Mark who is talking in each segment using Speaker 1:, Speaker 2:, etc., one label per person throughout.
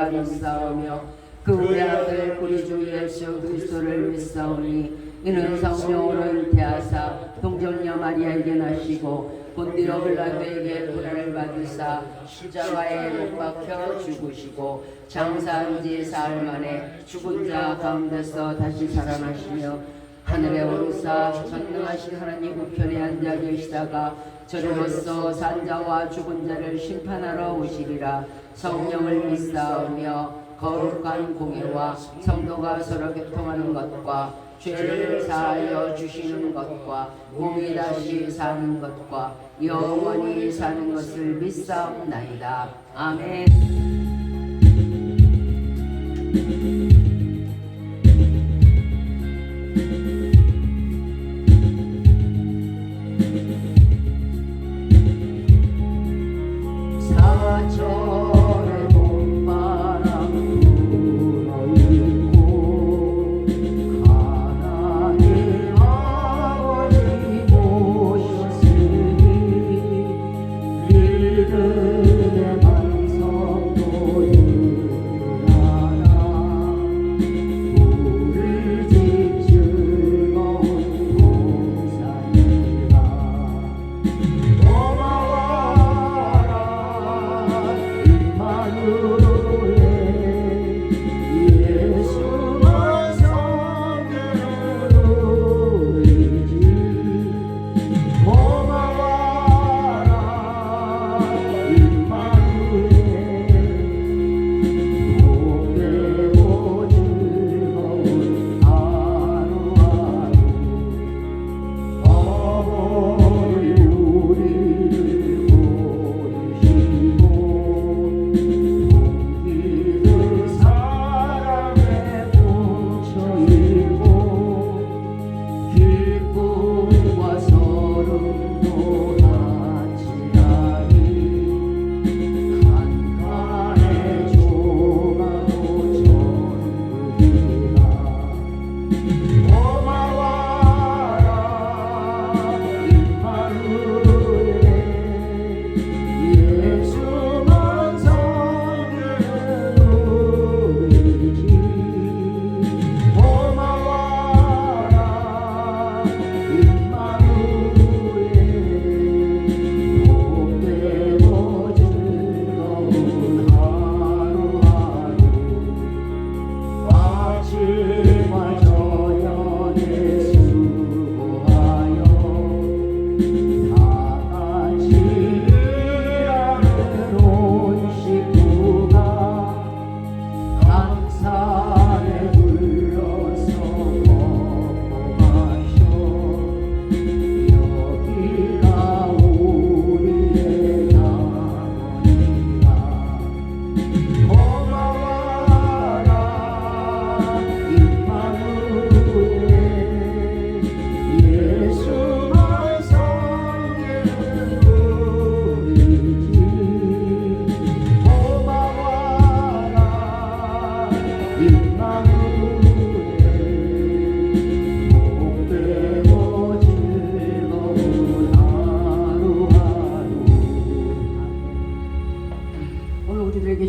Speaker 1: 내가 믿사오며 그 외아들 우리 주 예수 그리스도를 믿사오니 이는 성령으로 잉태하사 동정녀 마리아에게 나시고 본디오 빌라도에게 고난을 받으사 십자가에 못 박혀 죽으시고 장사한 지 사흘 만에 죽은 자 가운데서 다시 살아나시며 하늘에 오르사 전능하신 하나님 우편에 앉아 계시다가 저리로서 산자와 죽은 자를 심판하러 오시리라. 성령을 믿사오며 거룩한 공예와 성도가 서로 교통하는 것과 죄를 사하여 주시는 것과 몸이 다시 사는 것과 영원히 사는 것을 믿사옵나이다. 아멘. 사절의 봄바람 불어일고 하나님 아버지 모셨으니 믿음의 반석도 일어나라. 우리 집 즐거운 공사이라.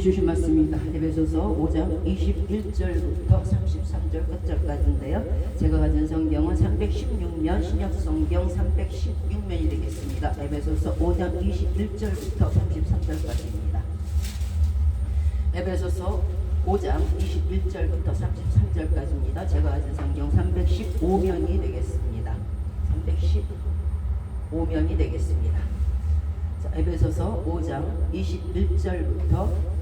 Speaker 1: 주신 말씀입니다. 에베소서 5장 21절부터 33절 끝절까지인데요. 제가 가진 성경은 316면 신약성경 316면이 되겠습니다. 에베소서 5장 21절부터 33절까지입니다. 에베소서 5장 21절부터 33절까지입니다. 제가 가진 성경 315면이 되겠습니다. 315면이 되겠습니다. 자, 에베소서 5장 21절부터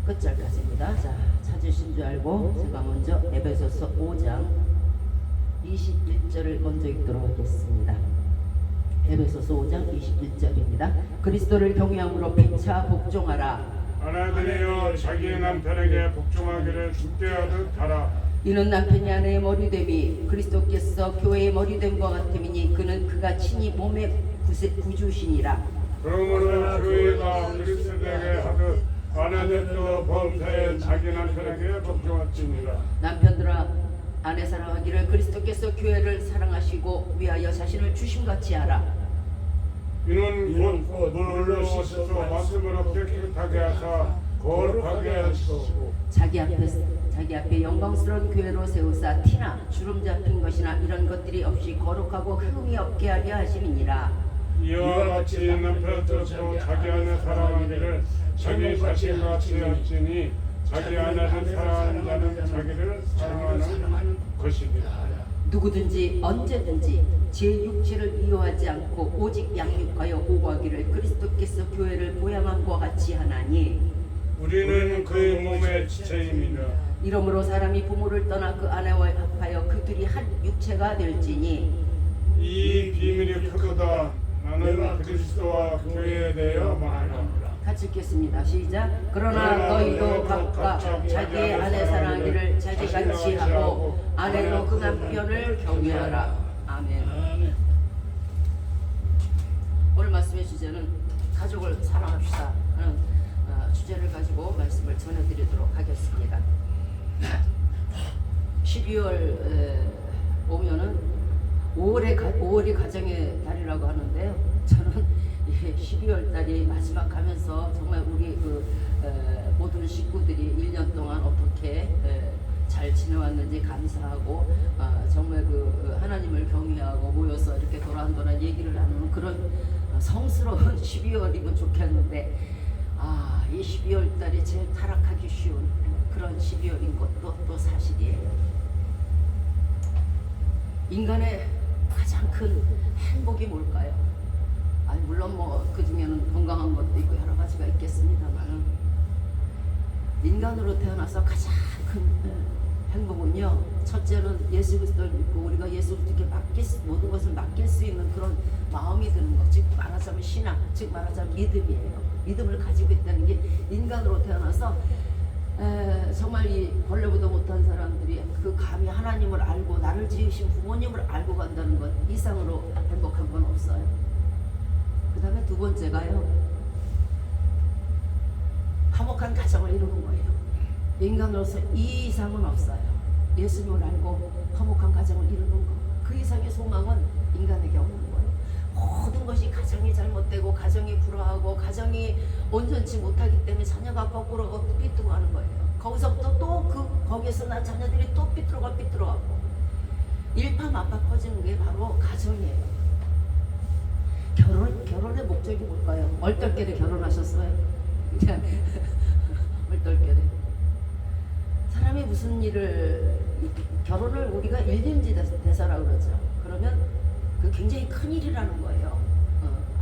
Speaker 1: 끝절까지입니다. 자, 찾으신 줄 알고 제가 먼저 에베소서 5장 21절을 먼저 읽도록 하겠습니다. 에베소서 5장 21절입니다. 그리스도를 경외함으로 피차 복종하라.
Speaker 2: 아내들이여 자기의 남편에게 복종하기를 주께 하듯 하라.
Speaker 1: 이는 남편이 아내의 머리됨이 그리스도께서 교회의 머리됨과 같음이니 그는 그가 친히 몸의 구주시니라.
Speaker 2: 그러므로 교회가 그리스도에게 하듯 아내들도 범사에 자기 남편에게 복종할지니라.
Speaker 1: 남편들아 아내 사랑하기를 그리스도께서 교회를 사랑하시고 위하여 자신을 주심같이 하라.
Speaker 2: 이는 곧 물로 씻어 말씀으로 깨끗하게 하사 거룩하게 하시고
Speaker 1: 자기 앞에 영광스러운 교회로 세우사 티나 주름 잡힌 것이나 이런 것들이 없이 거룩하고 흠이 없게 하려 하심이니라.
Speaker 2: 이와 같이 남편 뜻으로 자기 안에 사랑하기를 자기 자신같이 할지니 자기 안에서 사랑하는 자는 자기를 사랑하는 것이니라.
Speaker 1: 누구든지 언제든지 제 육체를 미워하지 않고 오직 양육하여 보호하기를 그리스도께서 교회를 보양함과 같이 하나니
Speaker 2: 우리는 그의 몸의 지체입니다.
Speaker 1: 이러므로 사람이 부모를 떠나 그 아내와 합하여 그들이 한 육체가 될지니
Speaker 2: 이 비밀이 크도다. 나는 그리스도와 교회에 대하여 말하노라.
Speaker 1: 같이 읽겠습니다. 시작. 그러나 너희도 각각 자기의 아내 사랑하기를 자기같이 하고 아내도 그 남편을 경외하라. 아멘. 오늘 말씀의 주제는 가족을 사랑합시다 하는 주제를 가지고 말씀을 전해드리도록 하겠습니다. 12월 오면은 5월이 가정의 달이라고 하는데요. 저는 12월 달이 마지막 가면서 정말 우리 모든 식구들이 1년 동안 어떻게 잘 지내왔는지 감사하고 정말 하나님을 경외하고 모여서 이렇게 도란도란 얘기를 나누는 그런 성스러운 12월이면 좋겠는데 이 12월 달이 제일 타락하기 쉬운 그런 12월인 것도 또 사실이에요. 인간의 가장 큰 행복이 뭘까요? 물론 그 중에는 건강한 것도 있고 여러 가지가 있겠습니다만 인간으로 태어나서 가장 큰 행복은요. 첫째는 예수 그리스도를 믿고 우리가 예수 그리스도께 모든 것을 맡길 수 있는 그런 마음이 드는 것, 즉 말하자면 신앙, 즉 말하자면 믿음이에요. 믿음을 가지고 있다는 게 인간으로 태어나서 정말 이 벌레보다 못한 사람들이 감히 하나님을 알고 나를 지으신 부모님을 알고 간다는 것 이상으로 행복한 건 없어요. 그 다음에 두 번째가요, 화목한 가정을 이루는 거예요. 인간으로서 이 이상은 없어요. 예수님을 알고 화목한 가정을 이루는 거, 그 이상의 소망은 인간에게 없는 거예요. 모든 것이 가정이 잘못되고 가정이 불화하고 가정이 온전치 못하기 때문에 자녀가 거꾸로 삐뚤어가는 거예요. 거기서부터 또 거기에서 난 자녀들이 또 삐뚤어가고 일파만파 퍼지는 게 바로 가정이에요. 결혼의 목적이 뭘까요? 얼떨결에 결혼하셨어요? 얼떨결에 사람이 무슨 일을 결혼을 우리가 일념지 대사라고 그러죠. 그러면 그 굉장히 큰 일이라는 거예요.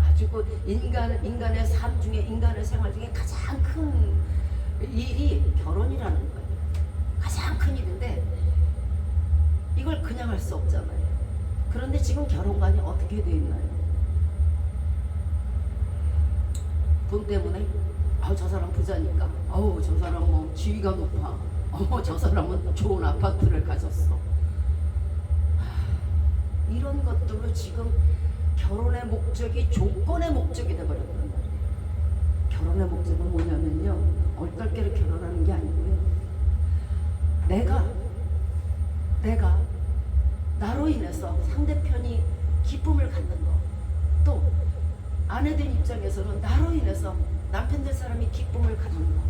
Speaker 1: 아주 인간의 삶 중에 인간의 생활 중에 가장 큰 일이 결혼이라는 거예요. 가장 큰 일인데 이걸 그냥 할 수 없잖아요. 그런데 지금 결혼관이 어떻게 돼 있나요? 돈 때문에 저 사람 부자니까 저 사람 뭐 지위가 높아 저 사람은 좋은 아파트를 가졌어. 이런 것들로 지금 결혼의 목적이 조건의 목적이 돼버렸단 말이에요. 결혼의 목적은 뭐냐면요, 얼떨결에 결혼하는 게 아니고요, 내가 나로 인해서 상대편이 기쁨을 갖는 거, 또 아내들 입장에서는 나로 인해서 남편 될 사람이 기쁨을 갖는 거,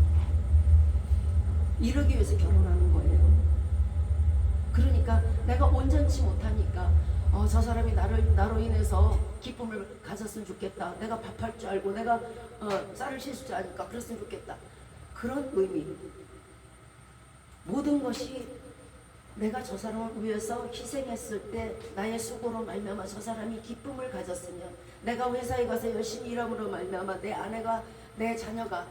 Speaker 1: 이러기 위해서 결혼하는 거예요. 그러니까 내가 온전치 못하니까 저 사람이 나로 인해서 기쁨을 가졌으면 좋겠다. 내가 밥할 줄 알고 내가 쌀을 씻을 줄 아니까 그랬으면 좋겠다. 그런 의미. 모든 것이 내가 저 사람을 위해서 희생했을 때 나의 수고로 말미암아 저 사람이 기쁨을 가졌으면, 내가 회사에 가서 열심히 일함으로 말미암아 내 아내가 내 자녀가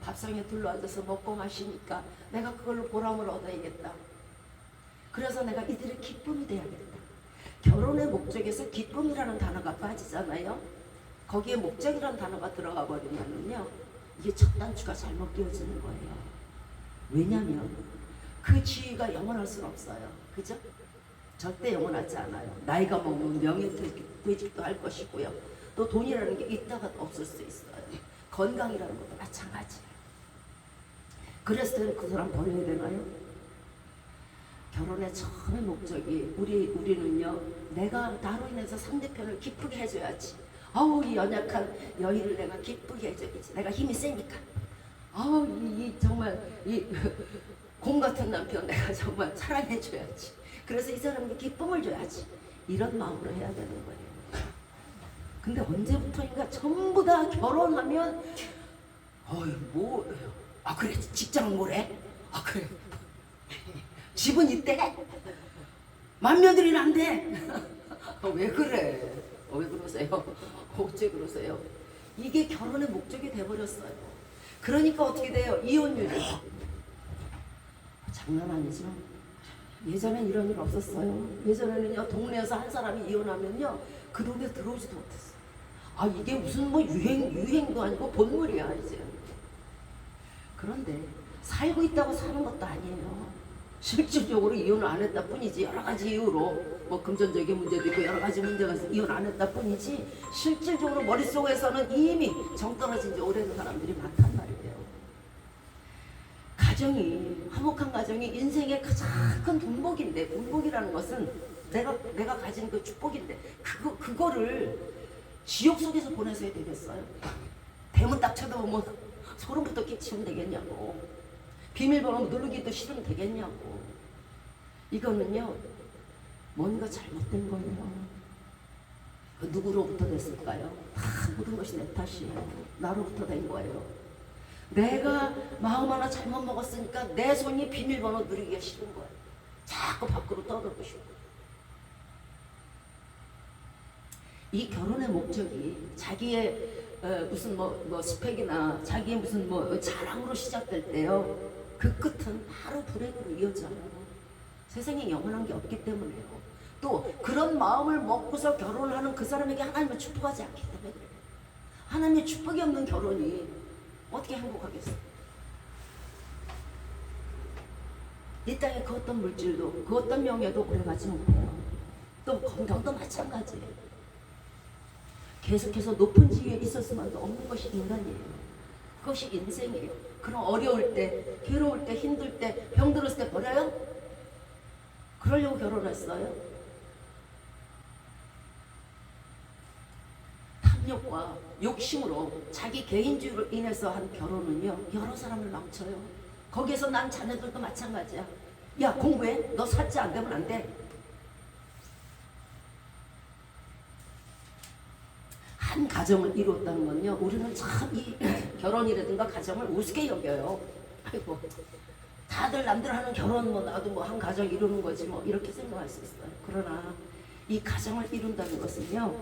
Speaker 1: 밥상에 둘러앉아서 먹고 마시니까 내가 그걸로 보람을 얻어야겠다. 그래서 내가 이들의 기쁨이 돼야겠다. 결혼의 목적에서 기쁨이라는 단어가 빠지잖아요. 거기에 목적이라는 단어가 들어가 버리면요, 이게 첫 단추가 잘못 끼워지는 거예요. 왜냐하면 그 지위가 영원할 수는 없어요. 그죠? 절대 영원하지 않아요. 나이가 먹으면 명예퇴직도 할 것이고요. 또 돈이라는 게 있다가 없을 수 있어요. 건강이라는 것도 마찬가지예요. 그래서 그 사람 버려야 되나요? 결혼의 처음의 목적이 우리는요, 내가 나로 인해서 상대편을 기쁘게 해줘야지. 이 연약한 여인을 내가 기쁘게 해줘야지. 내가 힘이 세니까. 아우 이 정말 이 곰 같은 남편 내가 정말 사랑해줘야지. 그래서 이 사람에게 기쁨을 줘야지. 이런 마음으로 해야 되는 거예요. 근데 언제부터인가 전부 다 결혼하면 그래 직장은 뭐래? 그래 집은 이때? 맏며느리는 안 돼? 왜 그래? 왜 그러세요? 어째 그러세요? 이게 결혼의 목적이 돼버렸어요. 그러니까 어떻게 돼요? 이혼율이 장난 아니죠? 예전엔 이런 일 없었어요. 예전에는요 동네에서 한 사람이 이혼하면요 그 동네 들어오지도 못했어요. 이게 무슨 뭐 유행도 아니고 본물이야 이제. 그런데 살고 있다고 사는 것도 아니에요. 실질적으로 이혼을 안 했다 뿐이지. 여러 가지 이유로 뭐 금전적인 문제도 있고 여러 가지 문제가 있어서 이혼 안 했다 뿐이지 실질적으로 머릿속에서는 이미 정 떨어진 지 오래된 사람들이 많단 말이에요. 가정이 화목한 가정이 인생의 가장 큰 분복인데, 분복이라는 것은 내가 가진 그 축복인데 그거를 지옥 속에서 보내서야 되겠어요? 대문 딱 쳐다보면 소름부터 끼치면 되겠냐고. 비밀번호 누르기도 싫으면 되겠냐고. 이거는요 뭔가 잘못된 거예요. 누구로부터 됐을까요? 다 모든 것이 내 탓이에요. 나로부터 된 거예요. 내가 마음 하나 잘못 먹었으니까 내 손이 비밀번호 누르기가 싫은 거예요. 자꾸 밖으로 떠들고 싶고. 이 결혼의 목적이 자기의 무슨 뭐 스펙이나 자기의 무슨 뭐 자랑으로 시작될 때요 그 끝은 바로 불행으로 이어져요. 세상에 영원한 게 없기 때문에요. 또 그런 마음을 먹고서 결혼을 하는 그 사람에게 하나님은 축복하지 않기 때문에 그래요. 하나님의 축복이 없는 결혼이 어떻게 행복하겠어요? 이 땅에 그 어떤 물질도 그 어떤 명예도 오래가지 못해요. 또 건강도 마찬가지예요. 계속해서 높은 지위에 있었으면도 없는 것이 인간이에요. 그것이 인생이에요. 그럼 어려울 때, 괴로울 때, 힘들 때, 병들었을 때 버려요? 그러려고 결혼했어요? 탐욕과 욕심으로 자기 개인주의로 인해서 한 결혼은요 여러 사람을 망쳐요. 거기에서 난 자녀들도 마찬가지야. 야 공부해? 너 사자 안 되면 안 돼. 한 가정을 이루었다는 건요 우리는 참 이 결혼이라든가 가정을 우습게 여겨요. 아이고 다들 남들 하는 결혼 뭐 나도 뭐 한 가정 이루는 거지 뭐 이렇게 생각할 수 있어요. 그러나 이 가정을 이룬다는 것은요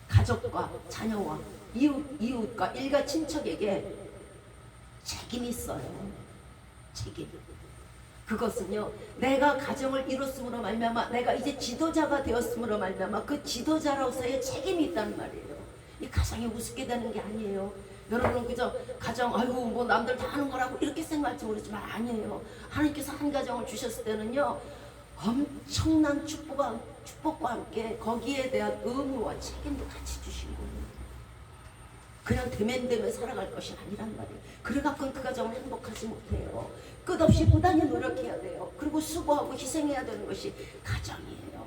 Speaker 1: 가족과 자녀와 이웃과 일가 친척에게 책임이 있어요. 책임. 그것은요 내가 가정을 이뤘음으로 말미암아 내가 이제 지도자가 되었음으로 말미암아 그 지도자로서의 책임이 있다는 말이에요. 이 가정이 우습게 되는 게 아니에요. 여러분은 그저 가정 아이고 뭐 남들 다 하는 거라고 이렇게 생각할지 모르지만 아니에요. 하나님께서 한 가정을 주셨을 때는요 엄청난 축복과 함께 거기에 대한 의무와 책임도 같이 주신 거예요. 그냥 대면대면 살아갈 것이 아니란 말이에요. 그래갖고는 그 가정을 행복하지 못해요. 끝없이 부단히 노력해야 돼요. 그리고 수고하고 희생해야 되는 것이 가정이에요.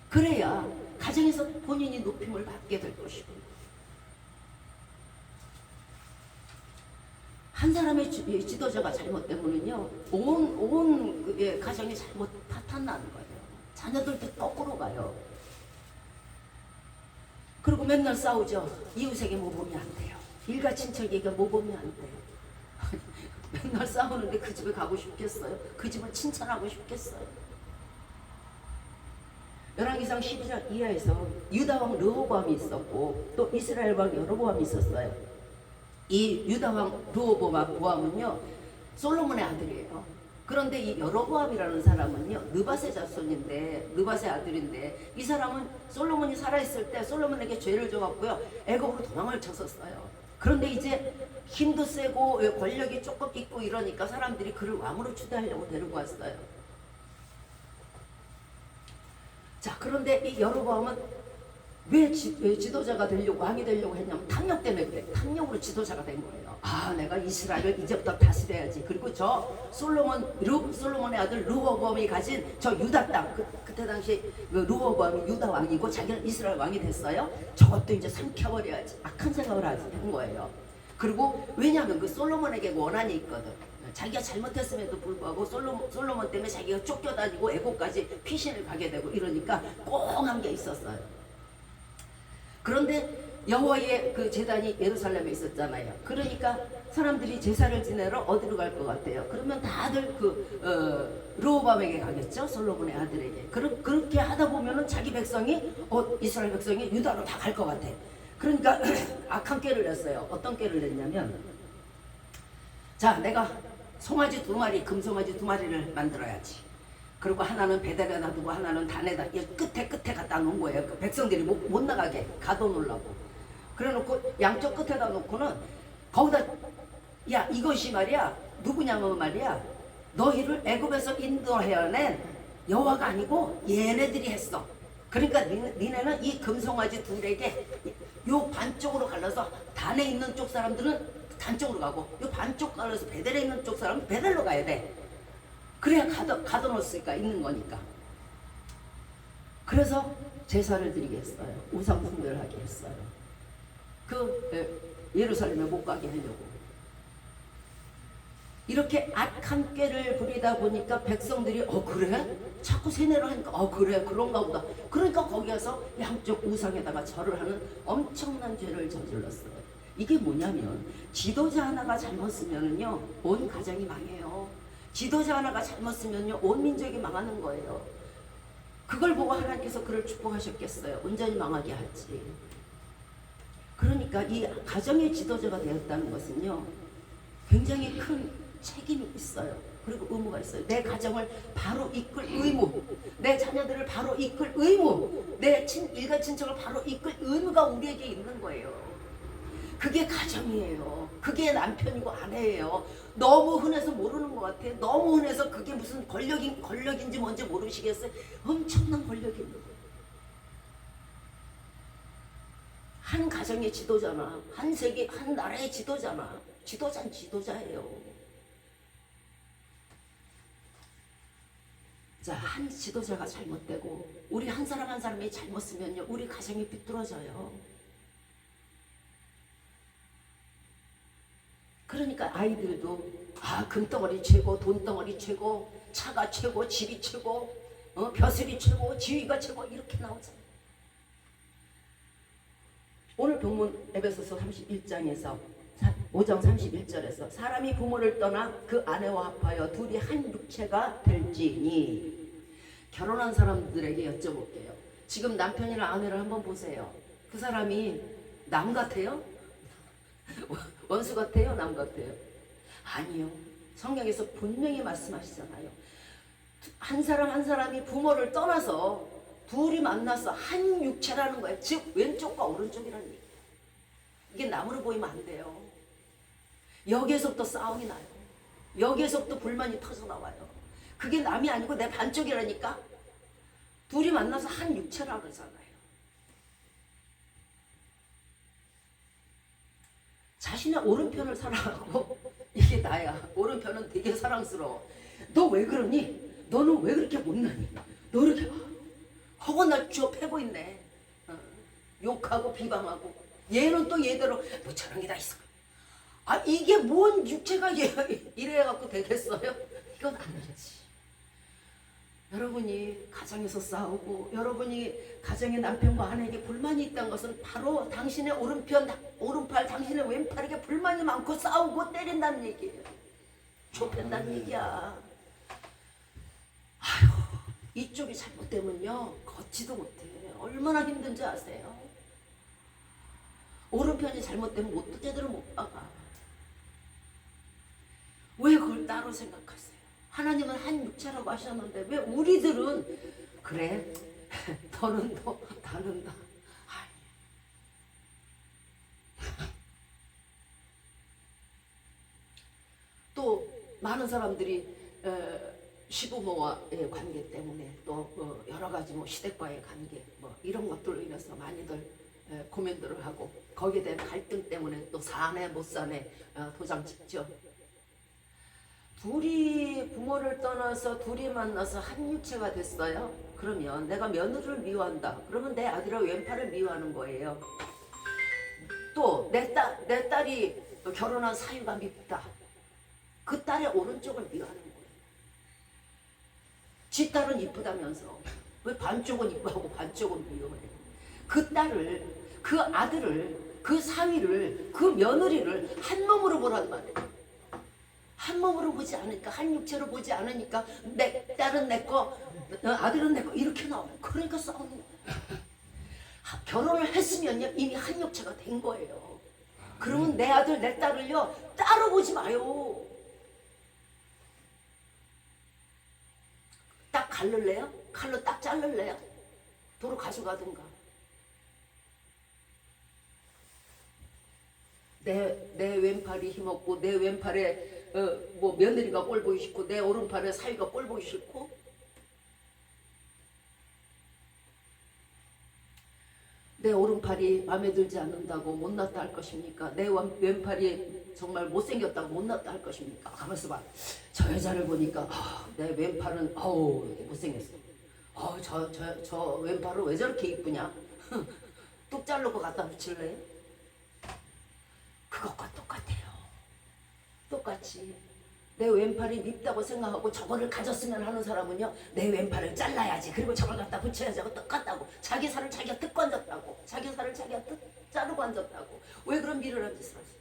Speaker 1: 그래야 가정에서 본인이 높임을 받게 될 것이고 한 사람의 지도자가 잘못되면요 온 가정이 잘못 파탄나는 거예요. 자녀들도 거꾸로 가요. 그리고 맨날 싸우죠. 이웃에게 모범이 안 돼요. 일가 친척에게 모범이 안 돼요. 맨날 싸우는데 그 집에 가고 싶겠어요? 그 집을 칭찬하고 싶겠어요? 열왕기상 12장 이하에서 유다왕 르호보암이 있었고 또 이스라엘 왕 여로보암이 있었어요. 이 유다왕 르호보암은요 솔로몬의 아들이에요. 그런데 이 여로보암이라는 사람은요 느밧의 자손인데 느밧의 아들인데 이 사람은 솔로몬이 살아있을 때 솔로몬에게 죄를 져갖고요 애굽으로 도망을 쳤었어요. 그런데 이제 힘도 세고 권력이 조금 있고 이러니까 사람들이 그를 왕으로 추대하려고 데리고 왔어요. 자 그런데 이 여로보암은 왜 지도자가 되려고 왕이 되려고 했냐면 탐욕 때문에 그래. 탐욕으로 지도자가 된 거예요. 아 내가 이스라엘을 이제부터 다스려야지. 그리고 저 솔로몬의 아들 르호보암이 가진 저 유다 땅 그때 당시 르호보암이 유다 왕이고 자기는 이스라엘 왕이 됐어요. 저것도 이제 삼켜버려야지. 악한 생각을 한 거예요. 그리고 왜냐하면 그 솔로몬에게 원한이 있거든. 자기가 잘못했음에도 불구하고 솔로몬 때문에 자기가 쫓겨다니고 애고까지 피신을 가게 되고 이러니까 꽁한 게 있었어요. 그런데 여호와의 그 제단이 예루살렘에 있었잖아요. 그러니까 사람들이 제사를 지내러 어디로 갈 것 같아요? 그러면 다들 르호밤에게 가겠죠. 솔로몬의 아들에게. 그렇게 하다 보면은 자기 백성이 이스라엘 백성이 유다로 다 갈 것 같아. 그러니까 악한 꾀를 냈어요. 어떤 꾀를 냈냐면, 자, 내가 송아지 2마리, 금송아지 2마리를 만들어야지. 그리고 하나는 베델에다 두고 하나는 단에다 끝에 갖다 놓은 거예요. 그 백성들이 못 나가게 가둬놓으려고. 그래놓고 양쪽 끝에다 놓고는 거기다, 야, 이것이 말이야 누구냐면 말이야, 너희를 애굽에서 인도해낸 여호와가 아니고 얘네들이 했어. 그러니까 니네는 이 금송아지 둘에게 요 반쪽으로 갈라서 단에 있는 쪽 사람들은 단쪽으로 가고, 요 반쪽 갈라서 베델에 있는 쪽 사람은 베델로 가야 돼. 그래야 가둬놓을 수가 있는 거니까. 그래서 제사를 드리게 했어요. 우상 숭배를 하게 했어요. 예루살렘에 못 가게 하려고. 이렇게 악한 꾀를 부리다 보니까 백성들이 그래? 자꾸 세뇌를 하니까 그래 그런가 보다. 그러니까 거기 가서 양쪽 우상에다가 절을 하는 엄청난 죄를 저질렀어요. 이게 뭐냐면, 지도자 하나가 잘못 쓰면은요 온 가정이 망해요. 지도자 하나가 잘못 쓰면요 온 민족이 망하는 거예요. 그걸 보고 하나님께서 그를 축복하셨겠어요? 온전히 망하게 하지. 그러니까 이 가정의 지도자가 되었다는 것은요 굉장히 큰 책임이 있어요. 그리고 의무가 있어요. 내 가정을 바로 이끌 의무, 내 자녀들을 바로 이끌 의무, 내 일가 친척을 바로 이끌 의무가 우리에게 있는 거예요. 그게 가정이에요. 그게 남편이고 아내예요. 너무 흔해서 모르는 것 같아. 너무 흔해서 그게 무슨 권력인지 뭔지 모르시겠어요? 엄청난 권력입니다. 한 가정의 지도자나 한 세계, 한 나라의 지도자나, 지도자는 지도자예요. 자, 한 지도자가 잘못되고 우리 한 사람 한 사람이 잘못 쓰면요 우리 가정이 비뚤어져요. 그러니까 아이들도 금덩어리 최고, 돈덩어리 최고, 차가 최고, 집이 최고, 벼슬이 최고, 지위가 최고 이렇게 나오잖아요. 오늘 본문 에베소서 31장에서 5장 31절에서 사람이 부모를 떠나 그 아내와 합하여 둘이 한 육체가 될지니. 결혼한 사람들에게 여쭤볼게요. 지금 남편이나 아내를 한번 보세요. 그 사람이 남 같아요? 원수 같아요? 남 같아요? 아니요. 성경에서 분명히 말씀하시잖아요. 한 사람 한 사람이 부모를 떠나서 둘이 만나서 한 육체라는 거예요. 즉 왼쪽과 오른쪽이라는 얘기예요. 이게 남으로 보이면 안 돼요. 여기에서부터 싸움이 나요. 여기에서부터 불만이 터져 나와요. 그게 남이 아니고 내 반쪽이라니까. 둘이 만나서 한 육체라 그러잖아요. 자신의 오른편을 사랑하고 이게 나야. 오른편은 되게 사랑스러워. 너 왜 그러니? 너는 왜 그렇게 못나니? 너 이렇게 허고 날 쥐어 패고 있네. 욕하고 비방하고. 얘는 또 얘대로 뭐 저런 게 다 있어. 이게 뭔 육체가 이래갖고 되겠어요? 이건 안 되지. 여러분이 가정에서 싸우고 여러분이 가정의 남편과 아내에게 불만이 있다는 것은 바로 당신의 오른팔, 당신의 왼팔에게 불만이 많고 싸우고 때린다는 얘기예요. 좁힌다는 얘기야. 이쪽이 잘못되면요 걷지도 못해. 얼마나 힘든지 아세요? 오른편이 잘못되면 옷도 제대로 못 박아. 왜 그걸 따로 생각하세요? 하나님은 한 육체라고 하셨는데 왜 우리들은 그래? 너는 너, 나는 나. 또 많은 사람들이 시부모와의 관계 때문에 또 여러 가지 시댁과의 관계 이런 것들로 인해서 많이들 고민들을 하고 거기에 대한 갈등 때문에 또 사내 못 사내 도장 찍죠. 둘이 부모를 떠나서 둘이 만나서 한 육체가 됐어요. 그러면 내가 며느리를 미워한다. 그러면 내 아들의 왼팔을 미워하는 거예요. 또 내 딸이
Speaker 3: 결혼한 사위가 밉다. 그 딸의 오른쪽을 미워하는 거예요. 지 딸은 이쁘다면서 왜 반쪽은 이뻐하고 반쪽은 미워해. 그 딸을, 그 아들을, 그 사위를, 그 며느리를 한 몸으로 보란 말이에요. 한 몸으로 보지 않으니까, 한 육체로 보지 않으니까 내 딸은 내 거, 아들은 내 거 이렇게 나와요. 그러니까 싸우는 거예요. 결혼을 했으면요 이미 한 육체가 된 거예요. 그러면 내 아들 내 딸을요 따로 보지 마요. 딱 갈를래요? 칼로 딱 자를래요? 도로 가져가든가. 내 왼팔이 힘없고 내 왼팔에 뭐 며느리가 꼴 보기 싫고 내 오른팔에 사위가 꼴 보기 싫고, 내 오른팔이 마음에 들지 않는다고 못났다 할 것입니까? 내 왼팔이 정말 못생겼다고 못났다 할 것입니까? 가만있어 봐. 저 여자를 보니까 내 왼팔은 못생겼어. 저 왼팔은 왜 저렇게 이쁘냐? 뚝 자르고 갖다 붙일래요? 그것과 똑같아요. 똑같이 내 왼팔이 밉다고 생각하고 저거를 가졌으면 하는 사람은요 내 왼팔을 잘라야지 그리고 저걸 갖다 붙여야지 하고 똑같다고. 자기 살을 자기가 뜯고 앉았다고. 자기 살을 자기가 자르고 앉았다고. 왜 그런 미련한 짓을 하세요?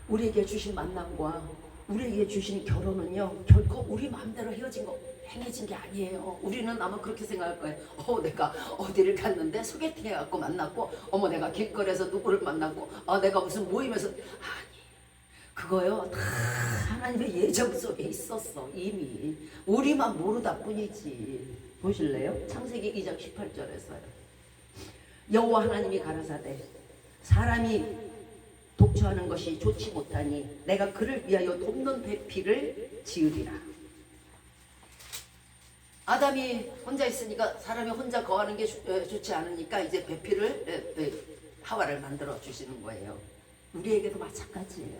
Speaker 3: 우리에게 주신 만남과 우리에게 주신 결혼은요 결코 우리 마음대로 행해진 게 아니에요. 우리는 아마 그렇게 생각할 거예요. 내가 어디를 갔는데 소개팅 해갖고 만났고, 내가 길거리에서 누구를 만났고, 내가 무슨 모임에서. 아니, 그거요 다 하나님의 예정 속에 있었어. 이미 우리만 모르다 뿐이지. 보실래요? 창세기 2장 18절에서요. 여호와 하나님이 가라사대 사람이 독처하는 것이 좋지 못하니 내가 그를 위하여 돕는 배필을 지으리라. 아담이 혼자 있으니까, 사람이 혼자 거하는 게 좋지 않으니까 이제 배필을 하와를 만들어 주시는 거예요. 우리에게도 마찬가지예요.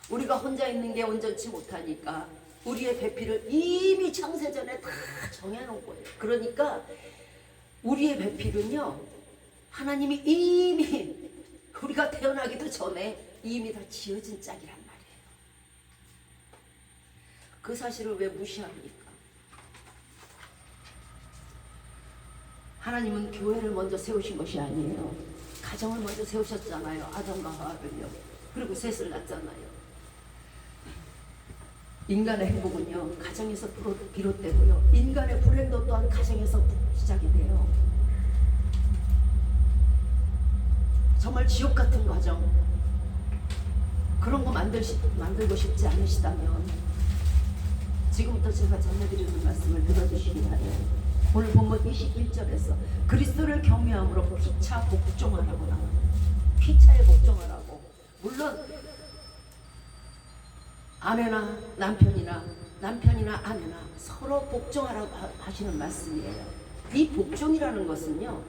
Speaker 3: 우리가 혼자 있는 게 온전치 못하니까 우리의 배필을 이미 창세전에 다 정해놓은 거예요. 그러니까 우리의 배필은요 하나님이 이미 우리가 태어나기도 전에 이미 다 지어진 짝이란 말이에요. 그 사실을 왜 무시합니까? 하나님은 교회를 먼저 세우신 것이 아니에요. 가정을 먼저 세우셨잖아요. 아담과 하와를요. 그리고 셋을 낳잖아요. 인간의 행복은요 가정에서 비롯되고요 인간의 불행도 또한 가정에서 시작이 돼요. 정말 지옥 같은 과정, 그런 거 만들고 싶지 않으시다면 지금부터 제가 전해드리는 말씀을 들어주시기 바래요. 오늘 본문 21절에서 그리스도를 경외함으로 피차 복종하라고 나와요. 피차에 복종하라고. 물론 아내나 남편이나 아내나 서로 복종하라고 하시는 말씀이에요. 이 복종이라는 것은요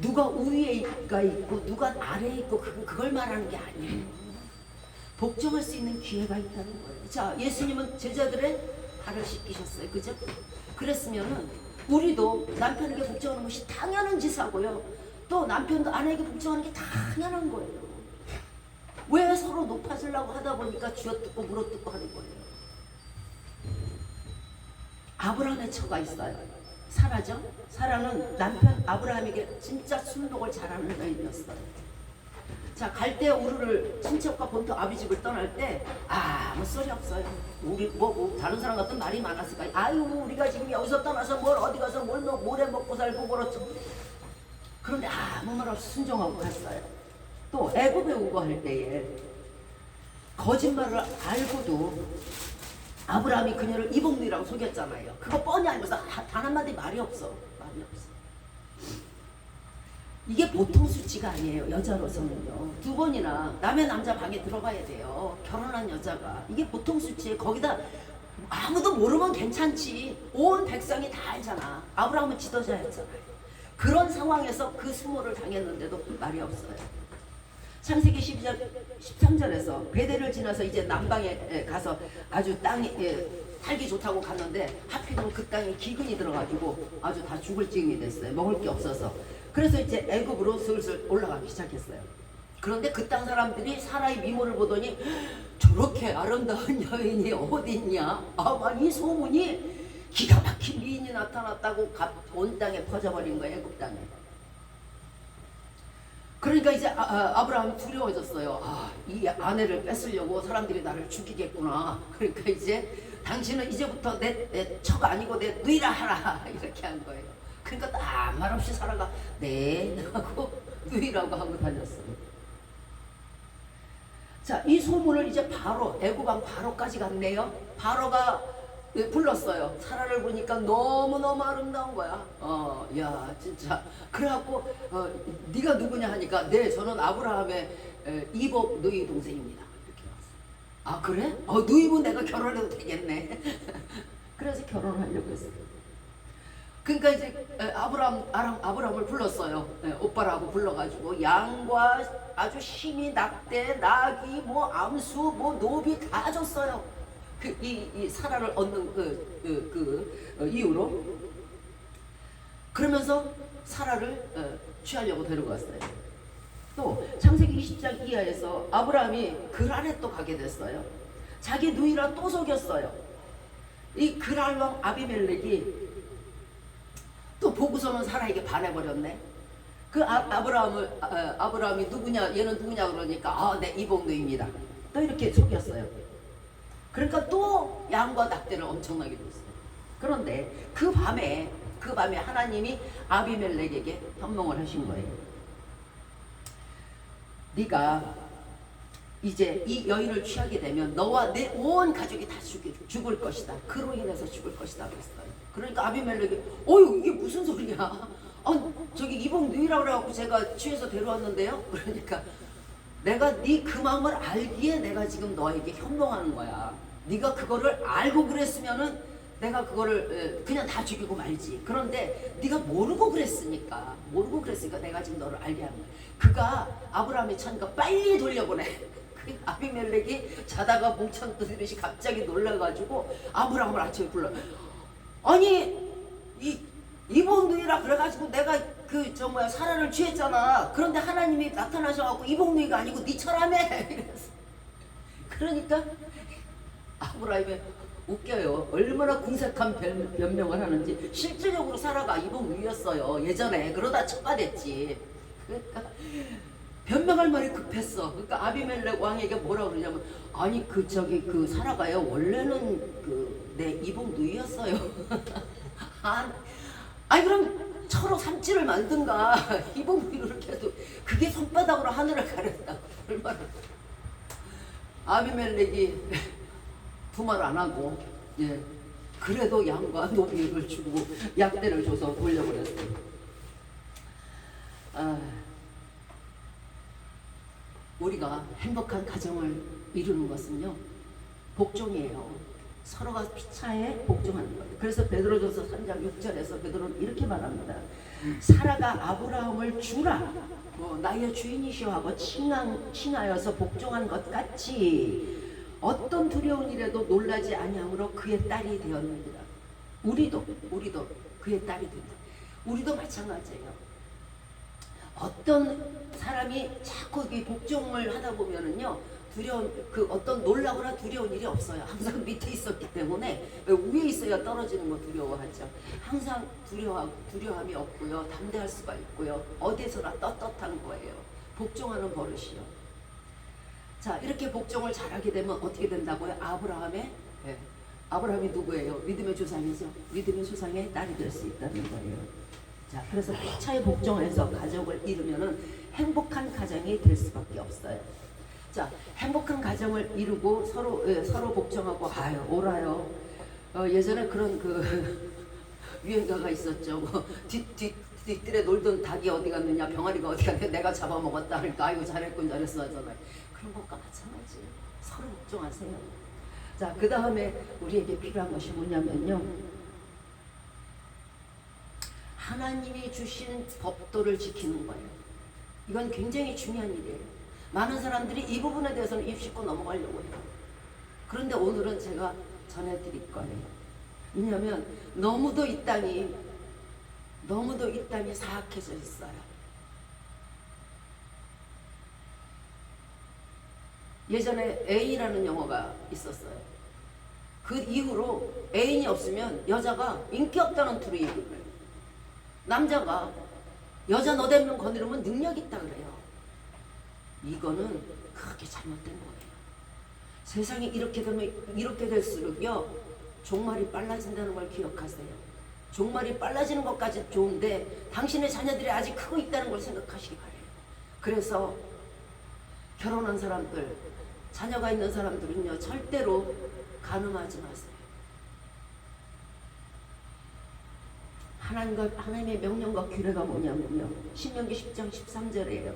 Speaker 3: 누가 우위에가 있고 누가 아래에 있고 그걸 말하는 게 아니에요. 복종할 수 있는 기회가 있다는 거예요. 자, 예수님은 제자들의 발을 씻기셨어요. 그죠? 그랬으면은 우리도 남편에게 복종하는 것이 당연한 짓하고요. 또 남편도 아내에게 복종하는 게 당연한 거예요. 왜 서로 높아지려고 하다 보니까 쥐어뜯고 물어뜯고 하는 거예요. 아브라함의 처가 있어요. 사라죠? 사라는 남편 아브라함에게 진짜 순복을 잘하는 여인이었어요. 자, 갈 때 우르를 친척과 본토 아비집을 떠날 때 아무 소리 없어요. 우리 다른 사람 같은 말이 많았을까? 아유, 우리가 지금 여기서 떠나서 뭘 어디 가서 뭘 해 먹고 살고 그렇죠. 그런데 아무 말 없이 순종하고 갔어요. 또 애굽에 오고 할 때에 거짓말을 알고도 아브라함이 그녀를 이복누이라고 속였잖아요. 그거 뻔히 알면서 단 한마디 말이 없어. 이게 보통 수치가 아니에요. 여자로서는요. 2번이나 남의 남자 방에 들어가야 돼요. 결혼한 여자가. 이게 보통 수치에 거기다 아무도 모르면 괜찮지. 온 백성이 다 알잖아. 아브라함은 지도자였잖아요. 그런 상황에서 그 수모를 당했는데도 말이 없어요. 창세기 13절에서 베델을 지나서 이제 남방에 가서 아주 땅이 살기 좋다고 갔는데 하필이면 그 땅에 기근이 들어가지고 아주 다 죽을 지경이 됐어요. 먹을 게 없어서. 그래서 이제 애굽으로 슬슬 올라가기 시작했어요. 그런데 그 땅 사람들이 사라의 미모를 보더니 저렇게 아름다운 여인이 어디 있냐? 아마 이 소문이 기가 막힌 미인이 나타났다고 온 땅에 퍼져버린 거예요. 애굽 땅에. 그러니까 이제 아브라함이 두려워졌어요. 이 아내를 뺏으려고 사람들이 나를 죽이겠구나. 그러니까 이제 당신은 이제부터 내 처가 아니고 내 누이라 하라 이렇게 한 거예요. 그러니까 아무 말 없이 사라가 네 하고 누이라고 하고 다녔어요. 자, 이 소문을 이제 바로 애굽왕 바로까지 갔네요. 바로가 불렀어요. 사라를 보니까 너무너무 아름다운 거야. 야 진짜. 그래갖고 네가 누구냐 하니까 네 저는 아브라함의 이복 누이 동생입니다. 이렇게 왔어. 그래? 누이면 내가 결혼해도 되겠네. 그래서 결혼하려고 했어요. 그러니까 이제 아브라함을 불렀어요. 오빠라고 불러가지고 양과 아주 힘이 낙대, 나귀, 뭐 암수, 뭐 노비 다 줬어요. 이 사라를 얻는 이유로. 그러면서 사라를 취하려고 데려갔어요. 또 창세기 20장 이하에서 아브라함이 그랄에 또 가게 됐어요. 자기 누이라 또 속였어요. 이 그랄 왕 아비멜렉이 또 보고서는 사라에게 반해버렸네. 그 아브라함이 누구냐, 얘는 누구냐 그러니까 내 이복누입니다. 또 이렇게 속였어요. 그러니까 또 양과 낙대를 엄청나게 줬어요. 그런데 그 밤에 하나님이 아비멜렉에게 현몽을 하신 거예요. 네가 이제 이 여인을 취하게 되면 너와 내 온 가족이 다 죽을 것이다. 그로 인해서 죽을 것이다 그랬어요. 그러니까 아비멜렉이 이게 무슨 소리야? 저기 이복 누이라고 그래갖고 제가 취해서 데려왔는데요. 그러니까 내가 네 그 마음을 알기에 내가 지금 너에게 현몽하는 거야. 네가 그거를 알고 그랬으면은 내가 그거를 그냥 다 죽이고 말지. 그런데 네가 모르고 그랬으니까 내가 지금 너를 알게 하는 거야. 그가 아브라함이 차니까 빨리 돌려보내. 아비멜렉이 자다가 몽창 뜨듯이 갑자기 놀라가지고 아브라함을 아침에 불러. 아니 이복 누이라 그래가지고 내가 사라를 취했잖아. 그런데 하나님이 나타나셔갖고 이복 누이가 아니고 네 처라며. 이랬어. 그러니까 아브라함이 웃겨요. 얼마나 궁색한 변명을 하는지. 실질적으로 사라가 이복 누이였어요. 예전에. 그러다 처가 됐지. 그러니까 변명할 말이 급했어. 그러니까 아비멜렉 왕에게 뭐라고 그러냐면 아니 그 사라가요 원래는 내 이복 누이였어요. 아니 그럼 처로 삼지를 만든가. 이복 누이를 이렇게 해도 그게 손바닥으로 하늘을 가렸다고. 얼마나. 아비멜렉이 두말 안 하고 그래도 양과 노비를 주고 약대를 줘서 돌려보냈어요. 우리가 행복한 가정을 이루는 것은요 복종이에요. 서로가 피차에 복종하는 거예요. 그래서 베드로전서 3장 6절에서 베드로는 이렇게 말합니다. 사라가 아브라함을 주라 나의 주인이시오 하고 칭하여서 복종한 것 같이 어떤 두려운 일에도 놀라지 아니함으로 그의 딸이 되었느니라. 우리도 그의 딸이 된다. 우리도 마찬가지예요. 어떤 사람이 자꾸 복종을 하다 보면은요 어떤 놀라거나 두려운 일이 없어요. 항상 밑에 있었기 때문에. 위에 있어야 떨어지는 거 두려워하죠. 항상 두려움이 없고요, 담대할 수가 있고요, 어디서나 떳떳한 거예요. 복종하는 버릇이요. 자, 이렇게 복종을 잘하게 되면 어떻게 된다고요? 아브라함이 누구예요? 믿음의 조상이죠. 믿음의 조상의 딸이 될 수 있다는 거예요. 자, 그래서 피차에 복종해서 가족을 이루면은 행복한 가정이 될 수밖에 없어요. 자, 행복한 가정을 이루고 서로 복종하고 옳아요. 예전에 그런 유행가가 있었죠. 뒷뜰에 놀던 닭이 어디 갔느냐, 병아리가 어디 갔느냐, 내가 잡아먹었다. 그러니까 아이고 잘했군 잘했어 하잖아요. 그런 것과 마찬가지예요. 서로 복종하세요. 자, 그 다음에 우리에게 필요한 것이 뭐냐면요, 하나님이 주신 법도를 지키는 거예요. 이건 굉장히 중요한 일이에요. 많은 사람들이 이 부분에 대해서는 입 짚고 넘어가려고 해요. 그런데 오늘은 제가 전해드릴 거예요. 왜냐하면 너무도 이 땅이 사악해져 있어요. 예전에 애인이라는 영화가 있었어요. 그 이후로 애인이 없으면 여자가 인기 없다는 투로 얘기를 해요. 남자가 여자 너댓면 거느리면 능력 있다 그래요. 이거는 크게 잘못된 거예요. 세상이 이렇게 되면 이렇게 될수록요 종말이 빨라진다는 걸 기억하세요. 종말이 빨라지는 것까지 좋은데 당신의 자녀들이 아직 크고 있다는 걸 생각하시기 바래요. 그래서 결혼한 사람들, 자녀가 있는 사람들은요 절대로 간음하지 마세요. 하나님의 명령과 규례가 뭐냐면요, 신명기 10장 13절이에요.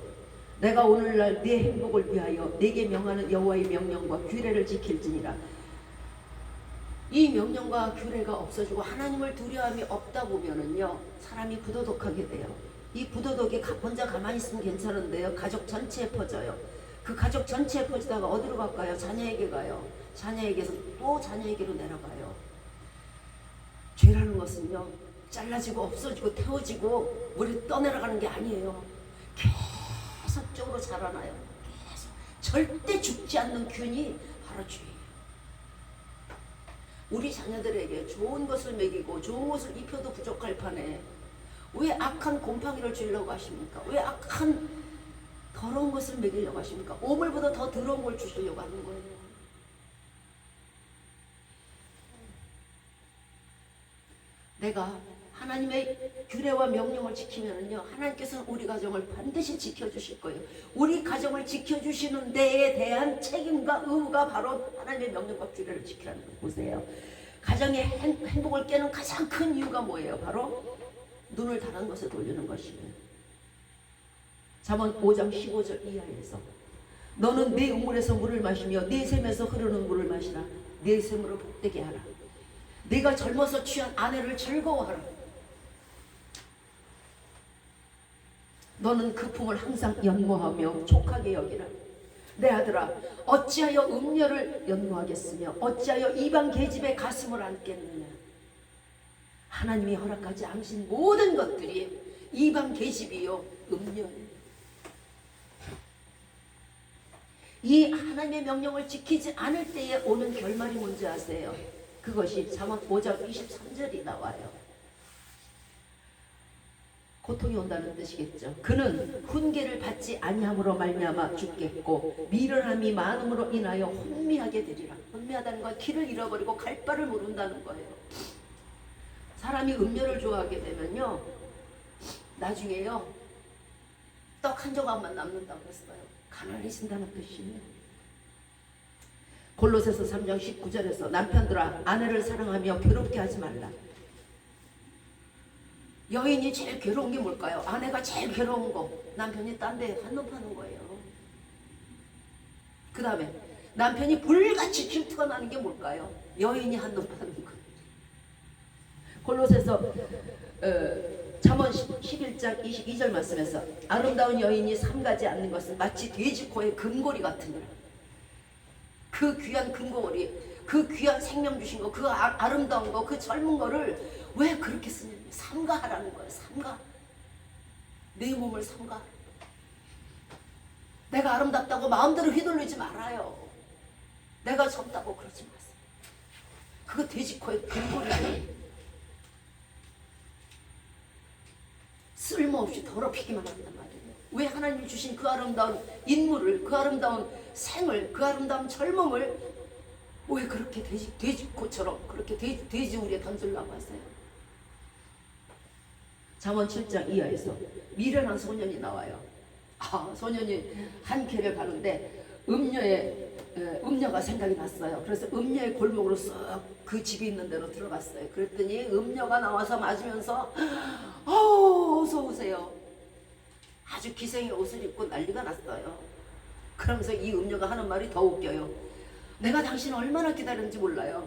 Speaker 3: 내가 오늘날 네 행복을 위하여 네게 명하는 여호와의 명령과 규례를 지킬지니라. 이 명령과 규례가 없어지고 하나님을 두려움이 없다 보면은요 사람이 부도덕하게 돼요. 이 부도덕이 혼자 가만히 있으면 괜찮은데요 가족 전체에 퍼져요. 그 가족 전체에 퍼지다가 어디로 갈까요? 자녀에게 가요. 자녀에게서 또 자녀에게로 내려가요. 죄라는 것은요 잘라지고 없어지고 태워지고 물에 떠내려가는 게 아니에요. 계속적으로 자라나요. 계속 절대 죽지 않는 균이 바로 죄예요. 우리 자녀들에게 좋은 것을 먹이고 좋은 것을 입혀도 부족할 판에 왜 악한 곰팡이를 주려고 하십니까? 왜 악한 더러운 것을 먹이려고 하십니까? 오물보다 더 더러운 걸 주시려고 하는 거예요. 내가 하나님의 규례와 명령을 지키면은요 하나님께서는 우리 가정을 반드시 지켜주실 거예요. 우리 가정을 지켜주시는 데에 대한 책임과 의무가 바로 하나님의 명령과 규례를 지키라는 거 보세요. 가정의 행복을 깨는 가장 큰 이유가 뭐예요? 바로 눈을 다른 것에 돌리는 것이에요. 잠언 5장 15절 이하에서 너는 네 우물에서 물을 마시며 네 샘에서 흐르는 물을 마시라. 네 샘으로 복되게 하라. 네가 젊어서 취한 아내를 즐거워하라. 너는 그 품을 항상 연모하며 촉하게 여기라. 내 아들아 어찌하여 음녀를 연모하겠으며 어찌하여 이방 계집의 가슴을 안겠느냐. 하나님이 허락하지 않으신 모든 것들이 이방 계집이요 음녀예요. 이 하나님의 명령을 지키지 않을 때에 오는 결말이 뭔지 아세요? 그것이 잠언 5장 23절이 나와요. 고통이 온다는 뜻이겠죠. 그는 훈계를 받지 아니함으로 말미암아 죽겠고 미련함이 많음으로 인하여 혼미하게 되리라. 혼미하다는 건 길을 잃어버리고 갈 바를 모른다는 거예요. 사람이 음료를 좋아하게 되면요 나중에요 떡 한 조각만 남는다고 했어요. 가난해진다는 뜻이에요. 골로새서 3장 19절에서 남편들아 아내를 사랑하며 괴롭게 하지 말라. 여인이 제일 괴로운 게 뭘까요? 아내가 제일 괴로운 거. 남편이 딴 데 한눈파는 거예요. 그 다음에 남편이 불같이 질투가 나는 게 뭘까요? 여인이 한눈파는 거. 골로새서 잠언 11장 22절 말씀에서 아름다운 여인이 삼가지 않는 것은 마치 돼지 코의 금고리 같으니라. 그 귀한 금고리, 그 귀한 생명 주신 거, 그 아름다운 거, 그 젊은 거를 왜 그렇게 쓰냐? 삼가하라는 거예요. 삼가. 내 몸을 삼가. 내가 아름답다고 마음대로 휘둘리지 말아요. 내가 젊다고 그러지 마세요. 그거 돼지 코의 금고리예요. 쓸모없이 더럽히기만 한단 말이에요. 왜 하나님이 주신 그 아름다운 인물을, 그 아름다운 생을, 그 아름다운 젊음을 왜 그렇게 돼지코처럼 그렇게 돼지 우리에 던지려고 하세요? 잠언 7장 이하에서 미련한 소년이 나와요. 소년이 한 개를 가는데 음녀가 생각이 났어요. 그래서 음녀의 골목으로 쓱 그 집이 있는 데로 들어갔어요. 그랬더니 음녀가 나와서 맞으면서 어서 오세요. 아주 기생의 옷을 입고 난리가 났어요. 그러면서 이 음녀가 하는 말이 더 웃겨요. 내가 당신을 얼마나 기다렸는지 몰라요.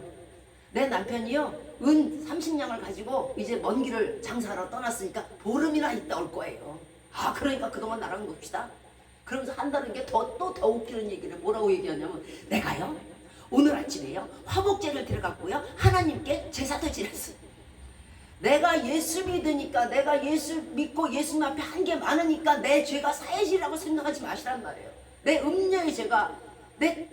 Speaker 3: 내 남편이요 은 30냥을 가지고 이제 먼 길을 장사하러 떠났으니까 보름이나 있다 올 거예요. 그러니까 그동안 나랑 놉시다. 그러면서 한다는 게 더 웃기는 얘기를 뭐라고 얘기하냐면 내가요 오늘 아침에요 화목제를 드려갖고요 하나님께 제사도 지냈어요. 내가 예수 믿으니까 내가 예수 믿고 예수님 앞에 한 게 많으니까 내 죄가 사해지라고 생각하지 마시란 말이에요. 내 음녀의 죄가 내